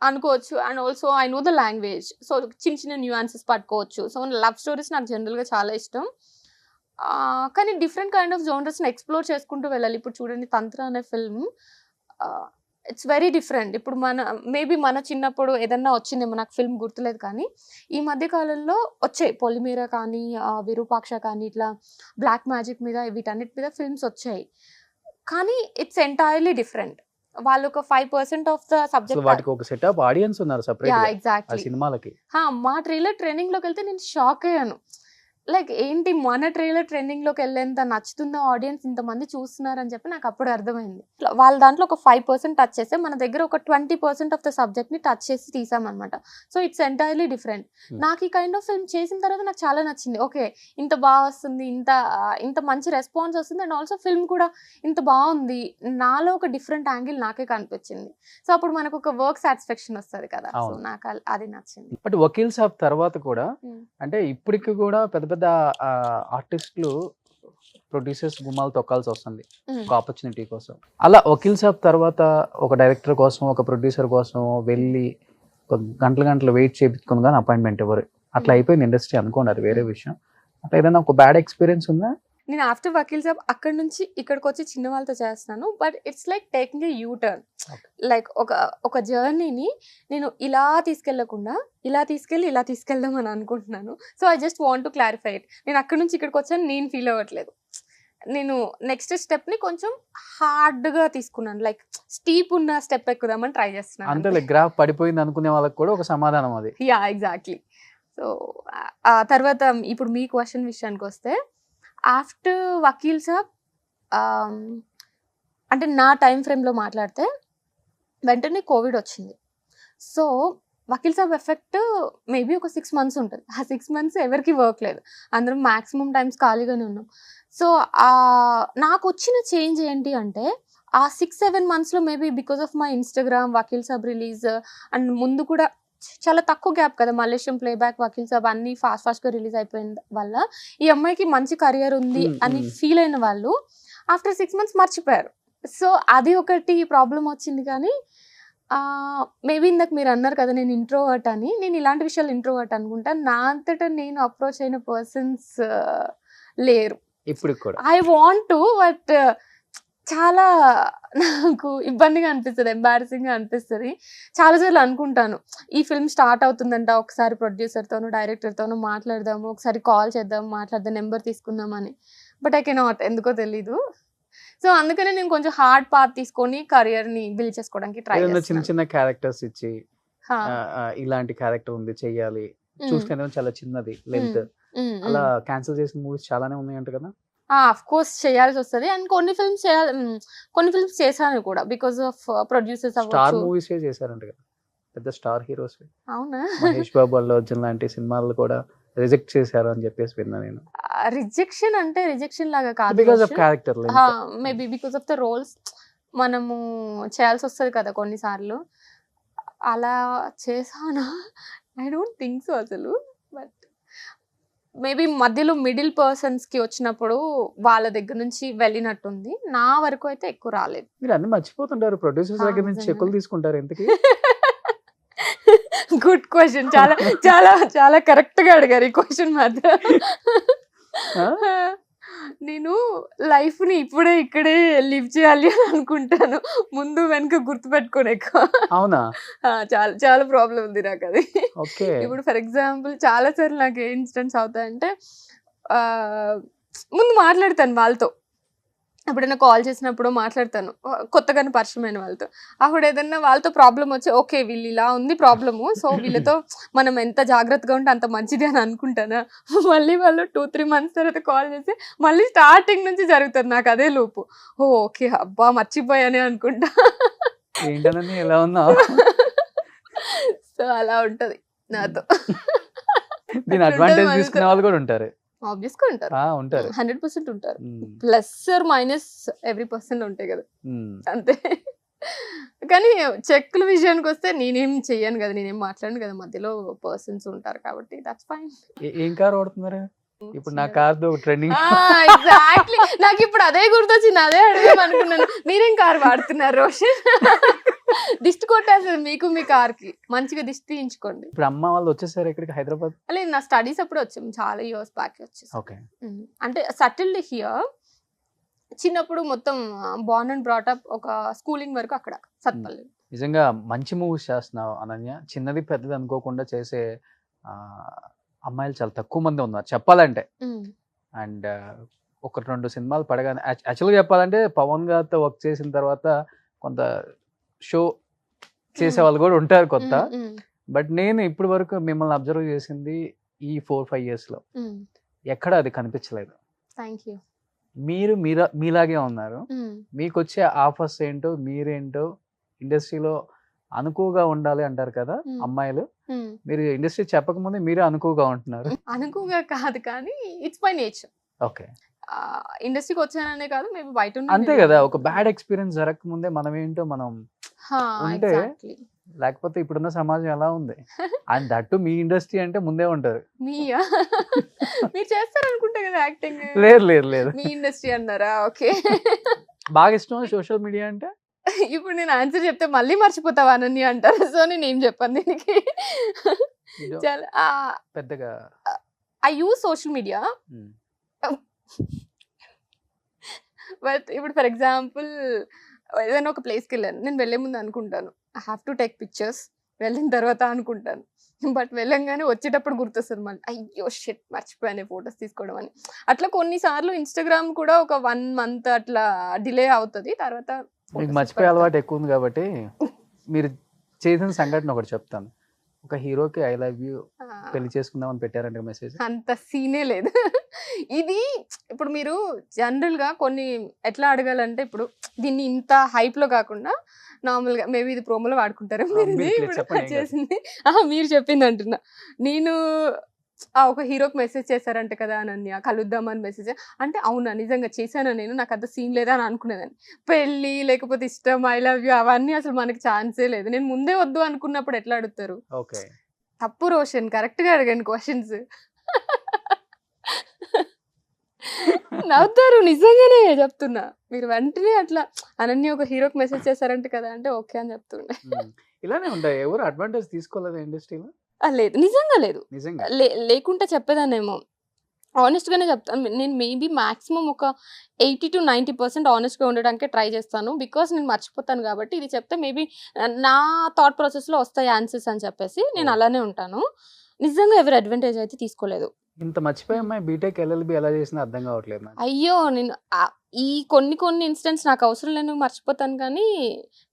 అనుకోవచ్చు. And also I know the language, so చిన్న న్యూయాన్సెస్ పట్టుకోవచ్చు. సో లవ్ స్టోరీస్ నాకు జనరల్గా చాలా ఇష్టం. కానీ డిఫరెంట్ కైండ్ ఆఫ్ జోనర్స్ని ఎక్స్ప్లోర్ చేసుకుంటూ వెళ్ళాలి. ఇప్పుడు చూడండి తంత్ర అనే ఫిల్మ్, ఇట్స్ వెరీ డిఫరెంట్. ఇప్పుడు మేబీ మన చిన్నప్పుడు ఏదన్నా వచ్చిందేమో, నాకు ఫిల్మ్ గుర్తులేదు, కానీ ఈ మధ్య కాలంలో వచ్చాయి పొలిమేర కానీ విరూపాక్ష కానీ ఇట్లా బ్లాక్ మ్యాజిక్ మీద వీటన్నిటి మీద ఫిల్మ్స్ వచ్చాయి. కానీ ఇట్స్ ఎంటైర్లీ డిఫరెంట్. వాళ్ళు ఒక 5% ఆఫ్ ద సబ్జెక్ట్, వాటికి ఒక సెట్ ఆఫ్ ఆడియన్స్ ఉన్నారు సెపరేట్ గా ఎగ్జాక్ట్లీ సినిమాలకి. మా ట్రైలర్ ట్రైనింగ్ లోకి వెళ్తే నేను షాక్ అయ్యాను. లైక్ ఏంటి మన ట్రైలర్ ట్రెండింగ్ లోకి వెళ్ళేంత నచ్చుతుందో ఆడియన్స్, ఇంతమంది చూస్తున్నారని చెప్పి నాకు అప్పుడు అర్థమైంది. వాళ్ళ దాంట్లో ఒక 5% టచ్ చేస్తే మన దగ్గర ఒక 20% ఆఫ్ ద సబ్జెక్ట్ ని టచ్ చేసి తీసామన్నమాట. So it's entirely different. నాకు ఈ కైండ్ ఆఫ్ ఫిల్మ్ చేసిన తర్వాత నాకు చాలా నచ్చింది. ఓకే ఇంత బాగా వస్తుంది, ఇంత మంచి రెస్పాన్స్ వస్తుంది, అండ్ ఆల్సో ఫిల్మ్ కూడా ఇంత బాగుంది, నాలో ఒక డిఫరెంట్ యాంగిల్ నాకే కనిపించింది. సో అప్పుడు మనకు ఒక వర్క్ సాటిస్ఫాక్షన్ వస్తుంది కదా. సో నాకు అది నచ్చింది. బట్ వకీల్ సాబ్ తర్వాత కూడా అంటే ఇప్పటికి కూడా పెద్ద పెద్ద ఆర్టిస్టులు ప్రొడ్యూసర్స్ గుమ్మాలు తొక్కాల్సి వస్తుంది ఒక ఆపర్చునిటీ కోసం. అలా వకీల్ సాబ్ తర్వాత ఒక డైరెక్టర్ కోసం, ఒక ప్రొడ్యూసర్ కోసం వెళ్ళి గంటలు వెయిట్ చేయించుకుంది కానీ అపాయింట్మెంట్ ఎవరు, అట్లా అయిపోయింది ఇండస్ట్రీ అనుకోండి, అది వేరే విషయం. అట్లా ఏదైనా ఒక బ్యాడ్ ఎక్స్పీరియన్స్ ఉందా? నేను ఆఫ్టర్ వకీల్ సాబ్ అక్కడ నుంచి ఇక్కడికి వచ్చి చిన్న వాళ్ళతో చేస్తున్నాను. But it's like taking a you turn. Okay. Like ఒక జర్నీని నేను ఇలా తీసుకెళ్లకుండా ఇలా తీసుకెళ్దాం అని అనుకుంటున్నాను. So I just want to clarify it. నేను అక్కడ నుంచి ఇక్కడికి వచ్చాను నేను ఫీల్ అవ్వట్లేదు. నేను నెక్స్ట్ స్టెప్ ని కొంచెం హార్డ్ గా తీసుకున్నాను. లైక్ స్టీప్ ఉన్న స్టెప్ ఎక్కుదామని ట్రై చేస్తున్నాను. అంటే గ్రాఫ్ పడిపోయింది అనుకునే వాళ్ళకి కూడా ఒక సమాధానం అది. Yeah exactly. సో ఆ తర్వాత ఇప్పుడు మీ క్వశ్చన్ విషయానికి వస్తే ఆఫ్టర్ వకీల్ సాబ్ అంటే నా టైం ఫ్రేమ్లో మాట్లాడితే వెంటనే కోవిడ్ వచ్చింది. So Vakeel Saab effect maybe ఒక 6 months ఉంటుంది. ఆ 6 months ఎవరికి వర్క్ లేదు, అందరం మ్యాక్సిమం టైమ్స్ ఖాళీగానే ఉన్నాం. సో నాకు వచ్చిన చేంజ్ ఏంటి అంటే ఆ 6-7 monthsలో maybe because of my Instagram Vakeel Saab release and ముందు కూడా చాలా తక్కువ గ్యాప్ కదా, మలేషియం ప్లేబ్యాక్ వకీల్ సాబ్ అన్ని ఫాస్ట్గా రిలీజ్ అయిపోయిన వల్ల ఈ అమ్మాయికి మంచి కెరియర్ ఉంది అని ఫీల్ అయిన వాళ్ళు ఆఫ్టర్ 6 months మర్చిపోయారు. సో అది ఒకటి ప్రాబ్లం వచ్చింది. కానీ మేబీ ఇందాక మీరు అన్నారు కదా నేను ఇంట్రోవర్ట్ అని, నేను ఇలాంటి విషయాలు ఇంట్రోవర్ట్ అనుకుంటా. నా అంతటా నేను అప్రోచ్ అయిన పర్సన్స్ లేరు ఇప్పుడు కూడా. ఐ వాంట్ టు, బట్ చాలా నాకు ఇబ్బందిగా అనిపిస్తుంది, ఎంబారసింగ్గా అనిపిస్తుంది. చాలాసార్లు అనుకుంటాను ఈ ఫిల్మ్ స్టార్ట్ అవుతుందంట, ఒకసారి ప్రొడ్యూసర్తోనూ డైరెక్టర్తోనూ మాట్లాడదాము, ఒకసారి కాల్ చేద్దాం, మాట్లాడదాం, నెంబర్ తీసుకుందామని. బట్ ఐ కెనాట్, ఎందుకో తెలీదు. సో అందుకనే నేను కొంచెం హార్డ్ పాత్ తీసుకొని కెరియర్ ని బిల్డ్ చేసుకోవడానికి ట్రై చిన్న చిన్న క్యారెక్టర్స్ ఇచ్చి ఇలాంటి క్యారెక్టర్ ఉంది చెయ్యాలి, చూస్తేనే చాలా చిన్నది లెంత్, అలా క్యాన్సిల్ చేసిన మూవీస్ చాలానే ఉన్నాయంట కదా. ఆఫ్ కోర్స్ చేయాల్సి వస్తుంది. అండ్ కొన్ని ఫిల్మ్స్ చేశాను కూడా because of producers. Star movies చేశారంట కదా, పెద్ద స్టార్ హీరోస్. అవునా? మహేష్ బాబు, అల్లు అర్జున్ లాంటి సినిమాలు కూడా రిజెక్ట్ చేశారు అని చెప్పేసి విన్నా నేను. రిజెక్షన్ అంటే రిజెక్షన్ లాగా కాదు, because of character, maybe because of the roles మనము చేయాల్సి వస్తుంది కదా కొన్నిసార్లు. అలా చేశానా? ఐ డోంట్ థింక్ సో అసలు. బట్ మేబీ మధ్యలో మిడిల్ పర్సన్స్కి వచ్చినప్పుడు వాళ్ళ దగ్గర నుంచి వెళ్ళినట్టుంది. నా వరకు అయితే ఎక్కువ రాలేదు. మీరు అన్ని మర్చిపోతుంటారు, ప్రొడ్యూసర్స్ దగ్గర నుంచి చెక్కులు తీసుకుంటారు ఎందుకు? గుడ్ క్వశ్చన్, చాలా చాలా చాలా కరెక్ట్ గా అడిగారు ఈ క్వశ్చన్ మాత్రం. నేను లైఫ్ ని ఇక్కడే లివ్ చేయాలి అని అనుకుంటాను, ముందు వెనక గుర్తుపెట్టుకోను ఎక్కువ. అవునా? చాలా చాలా ప్రాబ్లం ఉంది నాకు అది. ఓకే. ఇప్పుడు ఫర్ ఎగ్జాంపుల్ చాలా సార్లు నాకు ఏ ఇన్సిడెంట్స్ అవుతాయంటే ముందు మాట్లాడతాను వాళ్ళతో, ఎప్పుడైనా కాల్ చేసినప్పుడు మాట్లాడతాను కొత్తగానే పరిచయమైన వాళ్ళతో. అప్పుడు ఏదన్నా వాళ్ళతో ప్రాబ్లం వచ్చి ఓకే వీళ్ళు ఇలా ఉంది ప్రాబ్లము, సో వీళ్ళతో మనం ఎంత జాగ్రత్తగా ఉంటే అంత మంచిది అని అనుకుంటానా. మళ్ళీ వాళ్ళు 2-3 months తర్వాత కాల్ చేసి మళ్ళీ స్టార్టింగ్ నుంచి జరుగుతుంది నాకు అదే లోపు. ఓకే అబ్బా మర్చిపోయానే అనుకుంటా. ఏంటని ఎలా ఉన్నావు? సో అలా ఉంటది నాతో. దీని అడ్వాంటేజ్ తీసుకునే వాళ్ళు కూడా ఉంటారు. ఆబ్వియస్గా ఉంటారు, 100% ఉంటారు. Plus or minus every person ఉంటాయి కదా, అంతే. కానీ చెక్కుల విషయానికి వస్తే నేనేం చెయ్యను కదా, నేనేం మాట్లాడను కదా, మధ్యలో పర్సన్స్ ఉంటారు కాబట్టి దట్స్ ఫైన్. ఏం కార్ వాడుతున్నారు ఇప్పుడు? నా కార్ ట్రెండింగ్. ఎగ్జాక్ట్లీ, నాకు ఇప్పుడు అదే గుర్తొచ్చింది, అదే అడిగాం అనుకున్నాను. మీరేం కార్ వాడుతున్నారు రోషన్? దిష్టి కొట్టేస్తుంది మీకు, మీ కార్ కి మంచిగా దిష్టి తీయించుకోండి. ఇప్పుడు అమ్మ వాళ్ళు వచ్చేసారు ఇక్కడికి హైదరాబాద్? లేదు, నా స్టడీస్ అప్పుడు వచ్చాము, చాలా ఇయర్స్ బ్యాక్ వచ్చేసి. ఓకే. అంటే సెటిల్డ్ హియర్. చిన్నప్పుడు మొత్తం బార్న్ అండ్ బ్రాటప్, ఒక స్కూలింగ్ వరకు అక్కడ సత్పల్లి. నిజంగా మంచి మూవీస్ చేస్తున్నావు అనన్య. చిన్నది పెద్దది అనుకోకుండా చేసే అమ్మాయిలు చాలా తక్కువ మంది ఉన్నారు చెప్పాలంటే. అండ్ 1-2 సినిమాలు పడగానే, యాక్చువల్గా చెప్పాలంటే పవన్ గారితో వర్క్ చేసిన తర్వాత కొంత షో చేసే వాళ్ళు కూడా ఉంటారు కొత్త. బట్ నేను ఇప్పటి వరకు మిమ్మల్ని అబ్జర్వ్ చేసింది ఈ 4-5 yearsలో ఎక్కడ అది కనిపించలేదు. Thank you. మీరు మీలాగే ఉన్నారు. మీకు వచ్చే ఆఫర్స్ ఏంటో, మీరేంటో, ఇండస్ట్రీలో అనుకువగా ఉండాలి అంటారు కదా అమ్మాయిలు. మీరు ఇండస్ట్రీ చెప్పకముందే మీరే అనుకువగా ఉంటున్నారు. అనుకువగా కాదు కానీ ఇట్స్ మై నేచర్. ఓకే. ఇండస్ట్రీకి వచ్చాననే కాదు, మేబీ బయట అంతే కదా, ఒక బ్యాడ్ ఎక్స్పీరియన్స్ జరగకముందే మనం ఏంటో మనం ఉంటే, లేకపోతే ఇప్పుడున్న సమాజం ఎలా ఉంది. అండ్ దట్టు మీ ఇండస్ట్రీ అంటే ముందే ఉంటారు. మీరు చేస్తారనుకుంటా కదా యాక్టింగ్. లేదు మీ ఇండస్ట్రీ అన్నారా? ఓకే. బాగా ఇష్టం సోషల్ మీడియా అంటే. ఇప్పుడు నేను ఆన్సర్ చెప్తే మళ్ళీ మర్చిపోతావా అని అంటారు, సో నేను ఏం చెప్పాను దీనికి. చాలా పెద్దగా I use social media. But ఇప్పుడు ఫర్ ఎగ్జాంపుల్ ఏదైనా ఒక ప్లేస్కి వెళ్ళాను, నేను వెళ్ళే ముందు అనుకుంటాను I have to take pictures, వెళ్ళిన తర్వాత అనుకుంటాను, బట్ వెళ్ళంగానే వచ్చేటప్పుడు గుర్తొస్తుంది మళ్ళీ, అయ్యో షిట్ మర్చిపోయాను ఫొటోస్ తీసుకోవడం అని. అట్లా కొన్నిసార్లు ఇన్స్టాగ్రామ్ కూడా ఒక 1 month అట్లా డిలే అవుతుంది, తర్వాత మీకు మర్చిపోయే అలవాటు ఎక్కువ ఉంది కాబట్టి మీరు చేసిన సంఘటన ఒకటి చెప్తాను. ఒక హీరోకి ఐ లవ్ యూ పెళ్లి చేసుకుందామని పెట్టారంటే మెసేజ్. అంత సీనే లేదు. ఇది ఇప్పుడు మీరు జనరల్ గా కొన్ని ఎట్లా అడగాలంటే, ఇప్పుడు దీన్ని ఇంత హైప్ లో కాకుండా నార్మల్ గా మేబీ ఇది ప్రోమోలో వాడుకుంటారు మీరు, ఇది మీరు ఇప్పుడు చెప్పండి, ఏం కాదు. చేసింది మీరు చెప్పింది అంటున్నా. నేను ఒక హీరోకి మెసేజ్ చేశారంట కదా అనన్య, కలుద్దామని మెసేజ్ అంటే, అవునా నిజంగా చేశానా నేను, నాకు అంత సీన్ లేదా అని అనుకునేదాన్ని. పెళ్ళి లేకపోతే ఇష్టం, ఐ లవ్ యూ అవన్నీ అసలు మనకి ఛాన్సే లేదు. నేను ముందే వద్దు అనుకున్నప్పుడు ఎట్లా అడుగుతారు? ఓకే, తప్పు రోషన్, కరెక్ట్ గా అడగండి క్వశ్చన్స్. నవ్వుతారు, నిజంగానే చెప్తున్నా. మీరు వెంటనే అట్లా అనన్య ఒక హీరోకి మెసేజ్ చేశారంట కదా అంటే ఓకే అని చెప్తుండే. ఇలానే ఉంటాయి. ఎవరు అడ్వాంటేజ్ తీసుకోలేదు ఇండస్ట్రీలో, లేదు నిజంగా లేదు, నిజంగా. లేకుంటే చెప్పేదాన్నేమో. ఆనెస్ట్గానే చెప్తాను, నేను మేబీ మాక్సిమం ఒక 80 to 90% ఆనెస్ట్గా ఉండడానికే ట్రై చేస్తాను, బికాస్ నేను మర్చిపోతాను కాబట్టి. ఇది చెప్తే మేబీ నా థాట్ ప్రాసెస్లో వస్తాయి ఆన్సర్స్ అని చెప్పేసి నేను అలానే ఉంటాను. నిజంగా ఎవరి అడ్వాంటేజ్ అయితే తీసుకోలేదు. ఇంత మర్చిపోయే అమ్మాయి బీటెక్ ఎల్ఎల్బి ఎలా చేసినా అర్థం కావట్లేదు నాకు. అయ్యో నేను ఈ కొన్ని ఇన్సిడెంట్స్ నాకు అవసరం లేని మర్చిపోతాను, కానీ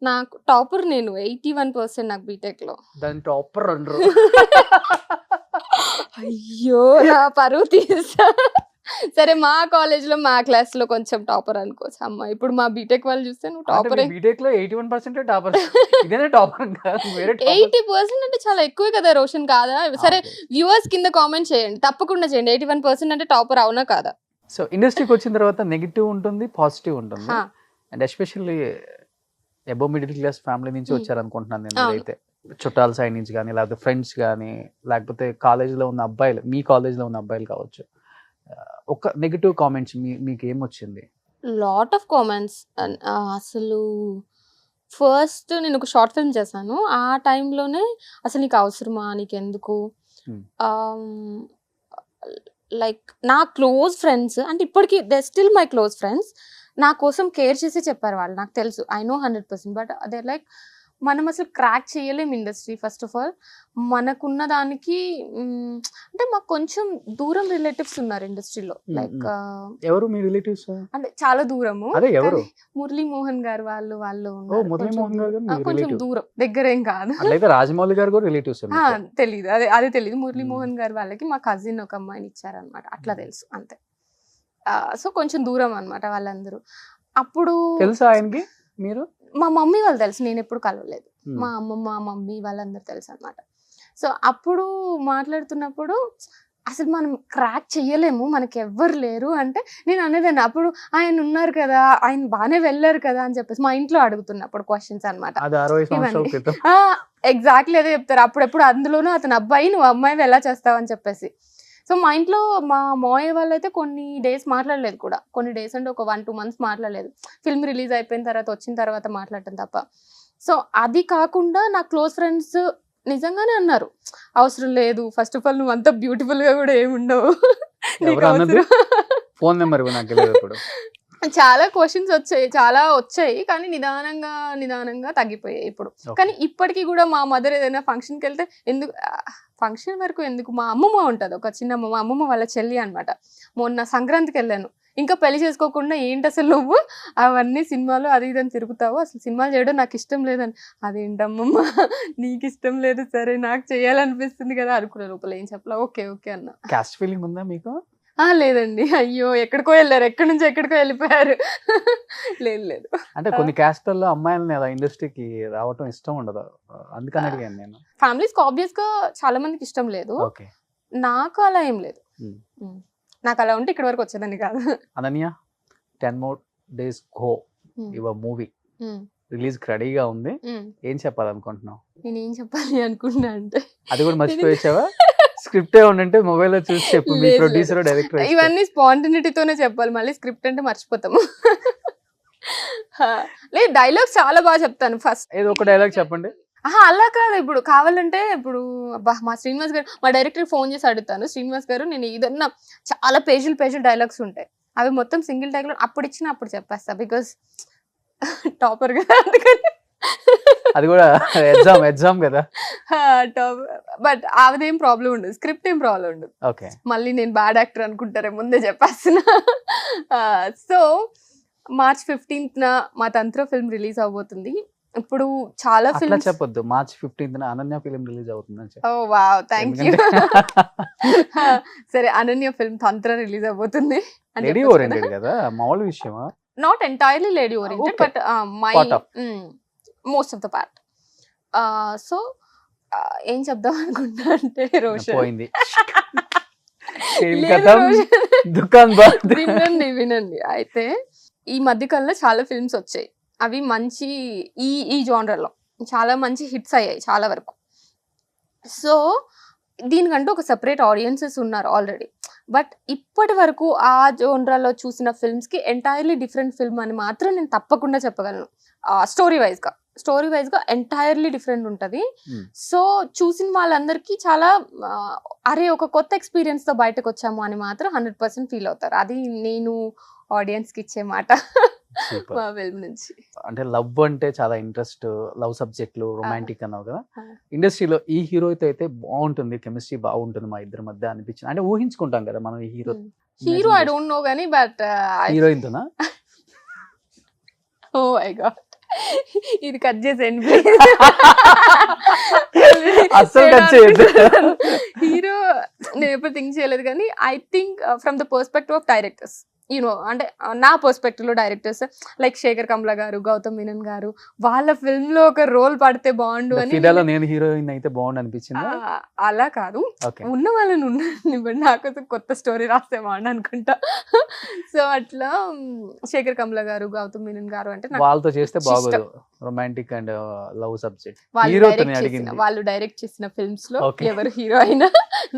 నాకు టాపర్ నేను 81% నాకు బీటెక్లో. దాని టాపర్ అంటారు. అయ్యో నా పరువు తీసా. సరే మా కాలేజ్లో మా క్లాస్లో కొంచెం టాపర్ అనుకోవచ్చు అమ్మ. ఇప్పుడు మా బీటెక్ వాళ్ళు చూస్తే నువ్వు టాపర్. బీటెక్ లో 81% టాపర్. ఇదేనా టాపర్ కాదు, వేరే 80% అంటే చాలా ఎక్కువే కదా రోషన్, కాదా? సరే వ్యూవర్స్ కింద కామెంట్ చేయండి, తప్పకుండా చేయండి. 81% అంటే టాపర్ అవునా కాదా? సో ఇండస్ట్రీకి వచ్చిన తర్వాత నెగిటివ్ ఉంటుంది, పాజిటివ్ ఉంటుంది. And especially above middle class family నుంచి వచ్చారనుకుంటున్నాను నేను. అయితే చుట్టాల సైడ్ నుంచి కానీ, లేకపోతే ఫ్రెండ్స్ కానీ, లేకపోతే కాలేజ్లో ఉన్న అబ్బాయిలు, మీ కాలేజ్లో ఉన్న అబ్బాయిలు కావచ్చు, ఒక నెగిటివ్ కామెంట్స్ మీకు ఏమొచ్చింది? Lot of comments. అసలు ఫస్ట్ నేను ఒక షార్ట్ ఫిల్మ్ చేశాను, ఆ టైంలోనే అసలు నీకు అవసరమా, నీకు ఎందుకు, లైక్ నా క్లోజ్ ఫ్రెండ్స్ అంటే ఇప్పటికీ they still my close friends, నా కోసం కేర్ చేసి చెప్పారు వాళ్ళు. నాకు తెలుసు, ఐ నో 100%, బట్ అదే లైక్ మనం అసలు క్రాక్ చేయలేము ఇండస్ట్రీ. ఫస్ట్ ఆఫ్ ఆల్ మనకున్న దానికి అంటే మాకు కొంచెం దూరం రిలేటివ్స్ ఉన్నారు ఇండస్ట్రీలో. లైక్ ఎవరు మీ రిలేటివ్స్? అంటే చాలా దూరము. అదే ఎవరు? మురళీ మోహన్ గారు వాళ్ళు మురళీ మోహన్ గారు కొంచెం దూరం, దగ్గర ఏం కాదు. అట్లయితే రాజమౌళి గారు కూడా రిలేటివ్స్? తెలీదు, అదే తెలీదు. మురళీ మోహన్ గారు వాళ్ళకి మా కజిన్ ఒక అమ్మాయిని ఇచ్చారనమాట, అట్లా తెలుసు అంతే. సో కొంచెం దూరం అనమాట వాళ్ళందరూ. అప్పుడు తెలుసా ఆయనకి? మీరు? మా మమ్మీ వాళ్ళు తెలుసు, నేను ఎప్పుడు కలవలేదు. మా అమ్మమ్మ మమ్మీ వాళ్ళందరూ తెలుసు అనమాట. సో అప్పుడు మాట్లాడుతున్నప్పుడు అసలు మనం క్రాక్ చెయ్యలేము, మనకి ఎవ్వరు లేరు అంటే నేను అనేదాన్ని. అప్పుడు ఆయన ఉన్నారు కదా, ఆయన బాగానే వెళ్ళారు కదా అని చెప్పేసి మా ఇంట్లో అడుగుతున్నప్పుడు క్వశ్చన్స్ అనమాట. ఎగ్జాక్ట్లీ అదే చెప్తారు అప్పుడెప్పుడు, అందులోనూ అతను అబ్బాయి, నువ్వు అమ్మాయి ఎలా చేస్తావు అని చెప్పేసి. సో మా ఇంట్లో మా మావయ్య వాళ్ళు అయితే కొన్ని డేస్ మాట్లాడలేదు కూడా, కొన్ని డేస్ అంటే ఒక 1-2 months మాట్లాడలేదు. ఫిల్మ్ రిలీజ్ అయిపోయిన తర్వాత వచ్చిన తర్వాత మాట్లాడటం తప్ప. సో అది కాకుండా నా క్లోజ్ ఫ్రెండ్స్ నిజంగానే అన్నారు, అవసరం లేదు, ఫస్ట్ ఆఫ్ ఆల్ నువ్వు అంత బ్యూటిఫుల్ గా కూడా ఏమి ఉండవు. ఫోన్ నెంబర్ చాలా క్వశ్చన్స్ వచ్చాయి, కానీ నిదానంగా తగ్గిపోయాయి ఇప్పుడు. కానీ ఇప్పటికీ కూడా మా మదర్ ఏదైనా ఫంక్షన్కి వెళ్తే, ఎందుకు ఫంక్షన్ వరకు ఎందుకు, మా అమ్మమ్మ ఉంటుంది ఒక చిన్న అమ్మమ్మ, అమ్మమ్మ వాళ్ళ చెల్లి అనమాట. మొన్న సంక్రాంతికి వెళ్ళాను, ఇంకా పెళ్లి చేసుకోకుండా ఏంటి అసలు నువ్వు అవన్నీ సినిమాలు అది ఇదని తిరుగుతావు, అసలు సినిమాలు చేయడం నాకు ఇష్టం లేదని. అదేంటమ్మమ్మ నీకు ఇష్టం లేదు, సరే నాకు చేయాలనిపిస్తుంది కదా అనుకున్న లోపల ఏం చెప్పలా, ఓకే ఓకే అన్న. కాస్ట్ ఫీలింగ్ ఉందా మీకు? లేదండి, అయ్యో ఎక్కడికో వెళ్ళారు, ఎక్కడి నుంచి ఎక్కడికో వెళ్ళిపోయారు. లేదు. అంటే కొన్ని క్యాస్ట్లలో అమ్మాయిలని అలా ఇండస్ట్రీకి రావటం ఇష్టం ఉండదు, అందుకని అడిగాను నేను. ఫ్యామిలీస్ కి ఆబ్వియస్ గా చాలా మందికి ఇష్టం లేదు, నాకు అలా ఏం లేదు. నాకు అలా ఉంటే ఇక్కడ వరకు వచ్చేదాన్ని కాదు. Ananya, 10 more days go, your movie release రెడీగా ఉంది, ఏం చెప్పాలనుకుంటున్నావు? నేను ఏం చెప్పాలి అనుకుంటున్నా అంటే, అది కూడా మర్చిపోయావా? స్క్రిప్ట్ ఉంటే మొబైల్ లో చూసి చెప్పు, మీ ప్రొడ్యూసర్ డైరెక్టర్. ఇవన్నీ స్పాంటినిటీతోనే చెప్పాలి, మళ్ళీ స్క్రిప్ట్ అంటే మర్చిపోతాము. లేదు, డైలాగ్స్ చాలా బాగా చెప్తాను. ఫస్ట్ ఏదో ఒక డైలాగ్ చెప్పండి. అలా కాదు, ఇప్పుడు కావాలంటే ఇప్పుడు మా శ్రీనివాస్ గారు, మా డైరెక్టర్ ఫోన్ చేసి అడుగుతాను, శ్రీనివాస్ గారు నేను ఏదన్నా చాలా పేజీలు డైలాగ్స్ ఉంటాయి, అవి మొత్తం సింగిల్ టైక్ లో అప్పుడు ఇచ్చిన అప్పుడు చెప్పేస్తా. బికాస్ టాపర్ కదా అందుకని అది కూడా ఎగ్జామ్ కదా. టాప్. బట్ ఆవిదేం ప్రాబ్లం ఉండదు, స్క్రిప్ట్ ఏం ప్రాబ్లం ఉండదు. ఓకే. మళ్ళీ నేను బ్యాడ్ యాక్టర్ అనుకుంటారే ముందే చెప్పేస్తున్నా. సో March 15th మా తంత్ర ఫిల్మ్ రిలీజ్ అవబోతుంది. ఇప్పుడు చాలా అట్లా ఫిల్మ్స్. చెప్పొద్దు, March 15th Ananya film release అవుతుందని చెప్పు. ఓ వావ్, థ్యాంక్ యూ. సరే, అనన్య ఫిల్మ్ తంత్ర రిలీజ్ అవబోతుంది. లేడీ ఓరియంటెడ్ కదా, మామూలు విషయమా? Not entirely lady oriented, Okay. But my Part of. Most of the part. So ఏం చెప్దాం అనుకుంటా అంటే రోషన్. పోయింది. లేదు రోషన్. దుకాన్ బంద్. వినండి. అయితే ఈ మధ్య కాలంలో చాలా ఫిల్మ్స్ వచ్చాయి, అవి మంచి ఈ జానర్లో చాలా మంచి హిట్స్ అయ్యాయి చాలా వరకు. సో దీనికంటూ ఒక సెపరేట్ ఆడియన్సెస్ ఉన్నారు ఆల్రెడీ. బట్ ఇప్పటి వరకు ఆ జోనరాలో చూసిన ఫిల్మ్స్కి ఎంటైర్లీ డిఫరెంట్ ఫిల్మ్ అని మాత్రం నేను తప్పకుండా చెప్పగలను. స్టోరీ వైజ్గా ఎంటైర్లీ డిఫరెంట్ ఉంటుంది. సో చూసిన వాళ్ళందరికీ చాలా అరే ఒక కొత్త ఎక్స్పీరియన్స్తో బయటకు వచ్చాము అని మాత్రం 100% ఫీల్ అవుతారు. అది నేను ఆడియన్స్కి ఇచ్చే మాట మా ఫిల్మ్ నుంచి. అంటే లవ్ అంటే చాలా ఇంట్రెస్ట్, లవ్ సబ్జెక్టులు, రొమాంటిక్ అన్నావు కదా. ఇండస్ట్రీలో ఈ హీరోతో అయితే బాగుంటుంది, కెమిస్ట్రీ బాగుంటుంది మా ఇద్దరి మధ్య అనిపించింది. అంటే ఊహించుకుంటాం కదా మనం ఈ హీరో ఐ డోంట్ నో కానీ బట్ హీరోయిన్ తోనా? ఓ మై గాడ్, ఇది కట్ చేసేయండి అస్సలు కట్ చేయొద్దు. హీరో నేను ఎప్పుడు థింక్ చేయలేదు కానీ I think from the perspective of directors, you know, అంటే నా పర్స్పెక్టివ్ లో డైరెక్టర్స్ లైక్ శేఖర్ కమ్లా గారు, గౌతమ్ మీనన్ గారు, వాళ్ళ ఫిల్మ్ లో ఒక రోల్ పడితే బాగుండు అని. ఫిదాలో నేను హీరోయిన్ అయితే బాగుండు అనిపించింది. అలా కాదు, ఉన్న వాళ్ళని ఉన్నాను, నాకు కొత్త స్టోరీ రాస్తే బాగుండు అనుకుంటా. సో అట్లా శేఖర్ కమ్లా గారు, గౌతమ్ మీనన్ గారు అంటే వాళ్ళతో చేస్తే బాగోదు, రొమాంటిక్ అండ్ లవ్ సబ్జెక్ట్. వాళ్ళు డైరెక్ట్ చేసిన ఫిల్మ్స్ లో ఎవరు హీరో అయినా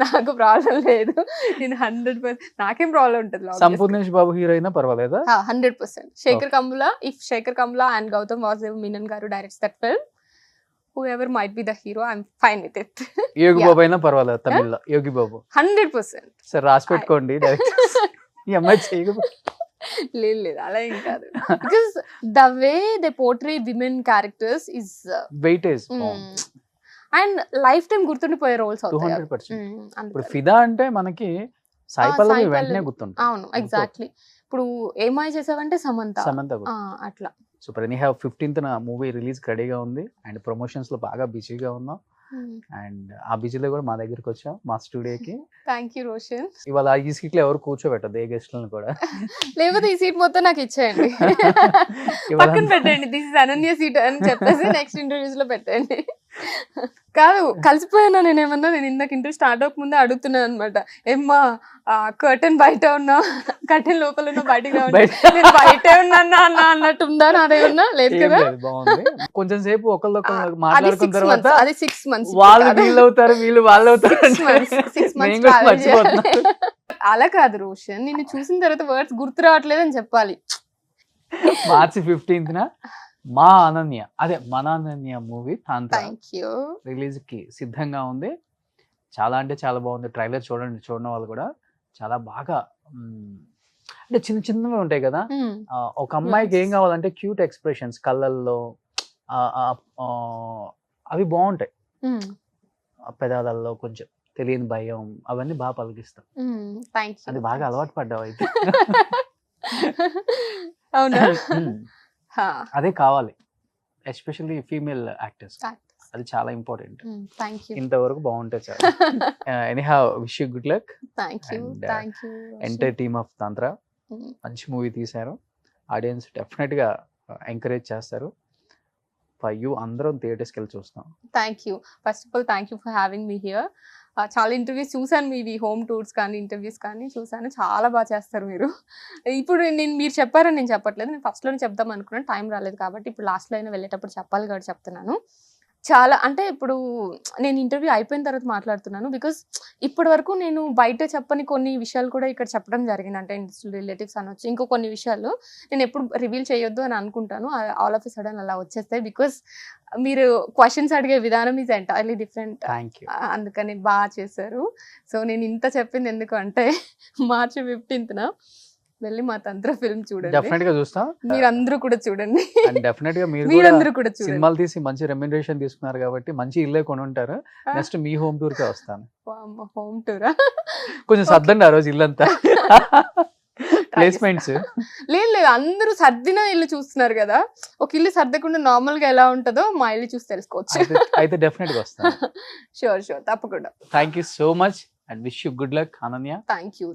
నాకు ప్రాబ్లం లేదు. నేను 100% నాకేం ప్రాబ్లం ఉంటుంది. సంపూర్ణేష్ బాబు హీరో అయినా పర్వాలేదా? 100%. Sekhar Kammula, if Sekhar Kammula and Gautham Vasudev Menon garu directs that film, whoever might be the hero, I'm fine with it. Yogi Babu అయినా పర్వాలేదు, తమిళ్లో యోగి బాబు 100%. సరే రాసి పెట్టుకోండి డైరెక్ట్. ఈ అమ్మాయి చేయకపోతే లేదు అలా ఏం కాదు. Because the way they portray women characters is weightage and life time గుర్తుండిపోయే రోల్స్ అవుతాయి. 200%. ఇప్పుడు ఫిదా అంటే మనకి సాయి పల్లవి వెంటనే గుర్తుంటుంది. అవును, ఎగ్జాక్ట్లీ. ఇప్పుడు ఏమై చేసావంటే సమంత అట్లా. Super. Any have 15th movie release రెడీగా ఉంది అండ్ ప్రమోషన్స్ లో బాగా బిజీగా ఉన్నాం. అండ్ ఆ బిజీలో కూడా మా దగ్గరికి వచ్చాం, మా స్టూడియోకి. Thank you Roshan. ఇవాళ ఈ సీట్ లో ఎవరు కూర్చోబెట్టదు, ఏ గెస్ట్లను కూడా. లేకపోతే ఈ సీట్ మొత్తం నాకు ఇచ్చేయండి, పక్కన పెట్టండి, దిస్ ఇస్ అనన్య సీట్ అని చెప్పేసి నెక్స్ట్ ఇంటర్వ్యూస్ లో పెట్టండి. కాదు, కలిసిపోయాను నేను ఏమన్నా. నేను ఇందాక ఇంటర్వ్యూ స్టార్ట్ అవ్వక ముందే అడుగుతున్నాను అనమాట, ఏమ్మా కర్టెన్ బయట ఉన్నా, కర్టెన్ లోపల ఉన్నా, బయటికి నేను బయటే ఉన్నా అన్నట్టు ఉందా నాదేమన్నా? లేదు కదా. బాగుంది. కొంచెం సేపు ఒకళ్ళొకళ్ళు మాట్లాడుకున్న తర్వాత అది 6 months వాళ్ళు వీళ్ళు అవుతారు, వీళ్ళు వాళ్ళు అవుతారు. 6 months అలా కాదు రోషన్, నిన్ను చూసిన తర్వాత వర్డ్స్ గుర్తు రావట్లేదు అని చెప్పాలి. March 15th మా అనన్య, అదే మన అనన్య మూవీ తాంత్ర రిలీజ్ కి సిద్ధంగా ఉంది. చాలా అంటే చాలా బాగుంది. ట్రైలర్ చూడని వాళ్ళు కూడా చాలా బాగా, అంటే చిన్న చిన్నవి ఉంటాయి కదా. ఒక అమ్మాయికి ఏం కావాలంటే క్యూట్ ఎక్స్ప్రెషన్స్ కళ్ళల్లో, అవి బాగుంటాయి. పెదాలలో కొంచెం తెలియని భయం, అవన్నీ బాగా పలికిస్తాం. అది బాగా అలవాటు పడ్డావు అయితే. అవునా? అదే కావాలి, ఎస్పెషల్లీ ఫీమేల్ యాక్టర్స్. అది చాలా ఇంపార్టెంట్. ఇంతవరకు బాగుంటే చాలు. Anyhow wish you good luck. Entire team of తంత్ర మంచి మూవీ తీశారు. ఆడియన్స్ డెఫినెట్ గా ఎంకరేజ్ చేస్తారు. ఫర్ యూ అందరం థియేటర్స్కి వెళ్ళి చూస్తాం. Thank you. First of all thank you for having me here. చాలా ఇంటర్వ్యూస్ చూసాను, మీవి హోమ్ టూర్స్ కానీ ఇంటర్వ్యూస్ కానీ చూసాను. చాలా బాగా చేస్తారు మీరు. ఇప్పుడు మీరు చెప్పారని నేను చెప్పట్లేదు, నేను ఫస్ట్లోనే చెప్దాం అనుకున్నాను, టైం రాలేదు కాబట్టి ఇప్పుడు లాస్ట్లో అయినా వెళ్ళేటప్పుడు చెప్పాలి కాబట్టి చెప్తున్నాను. చాలా అంటే ఇప్పుడు నేను ఇంటర్వ్యూ అయిపోయిన తర్వాత మాట్లాడుతున్నాను, బికాస్ ఇప్పటి వరకు నేను బయట చెప్పని కొన్ని విషయాలు కూడా ఇక్కడ చెప్పడం జరిగింది. అంటే రిలేటివ్స్ అనొచ్చు, ఇంకో కొన్ని విషయాలు నేను ఎప్పుడు రివీల్ చేయొద్దు అని అనుకుంటాను. ఆల్ ఆఫ్ ఎ సడన్ అలా వచ్చేస్తాయి, బికాస్ మీరు క్వశ్చన్స్ అడిగే విధానం ఈజ్ ఎంటైర్లీ డిఫరెంట్. అందుకని బాగా చేశారు. సో నేను ఇంత చెప్పింది ఎందుకు అంటే March 15th వెళ్ళి మా తంత్ర ఫిల్మ్ చూడండి. డెఫినెట్ గా చూస్తాం. మీరందరూ కూడా చూడండి. అండ్ డెఫినెట్ గా మీరు కూడా మీరందరూ కూడా చూడండి. సినిమాలు తీసి మంచి రెమ్యునరేషన్ తీసుకున్నారు కాబట్టి మంచి ఇల్లే కొని ఉంటారు. నెక్స్ట్ మీ హోమ్ టూర్ కే వస్తాను. హోమ్ టూరా? కొంచెం సర్దండి ఆ రోజు ఇల్లంతా. ప్లేస్మెంట్స్ లేదు లేదు, అందరూ సర్దిన ఇల్లు చూస్తున్నారు కదా, ఒక ఇల్లు సర్దకుండా నార్మల్ గా ఎలా ఉంటుందో మా ఇల్లు చూసి తెలుసుకోవచ్చు. అయితే డెఫినెట్ గా వస్తాను. షూర్ షూర్, తప్పకుండా. Thank you so much and wish you good luck Ananya. Thank you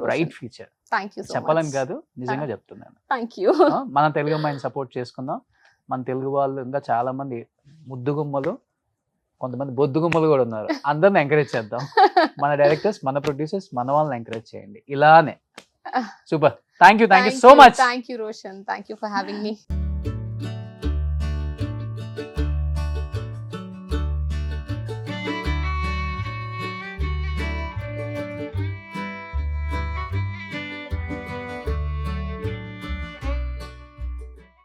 bright future. Thank you. చెప్పాలని కాదు, నిజంగా చెప్తున్నాను. Thank you. మన తెలుగు అమ్మాయిని సపోర్ట్ చేసుకుందాం. మన తెలుగు వాళ్ళు ఇంకా చాలా మంది ముద్దు గుమ్మలు, కొంతమంది బొద్దు గుమ్మలు కూడా ఉన్నారు. అందరిని ఎంకరేజ్ చేద్దాం. మన డైరెక్టర్స్, మన ప్రొడ్యూసర్స్, మన వాళ్ళని ఎంకరేజ్ చేయండి ఇలానే. Super. Thank you so much. Thank you Roshan. Thank you for having me.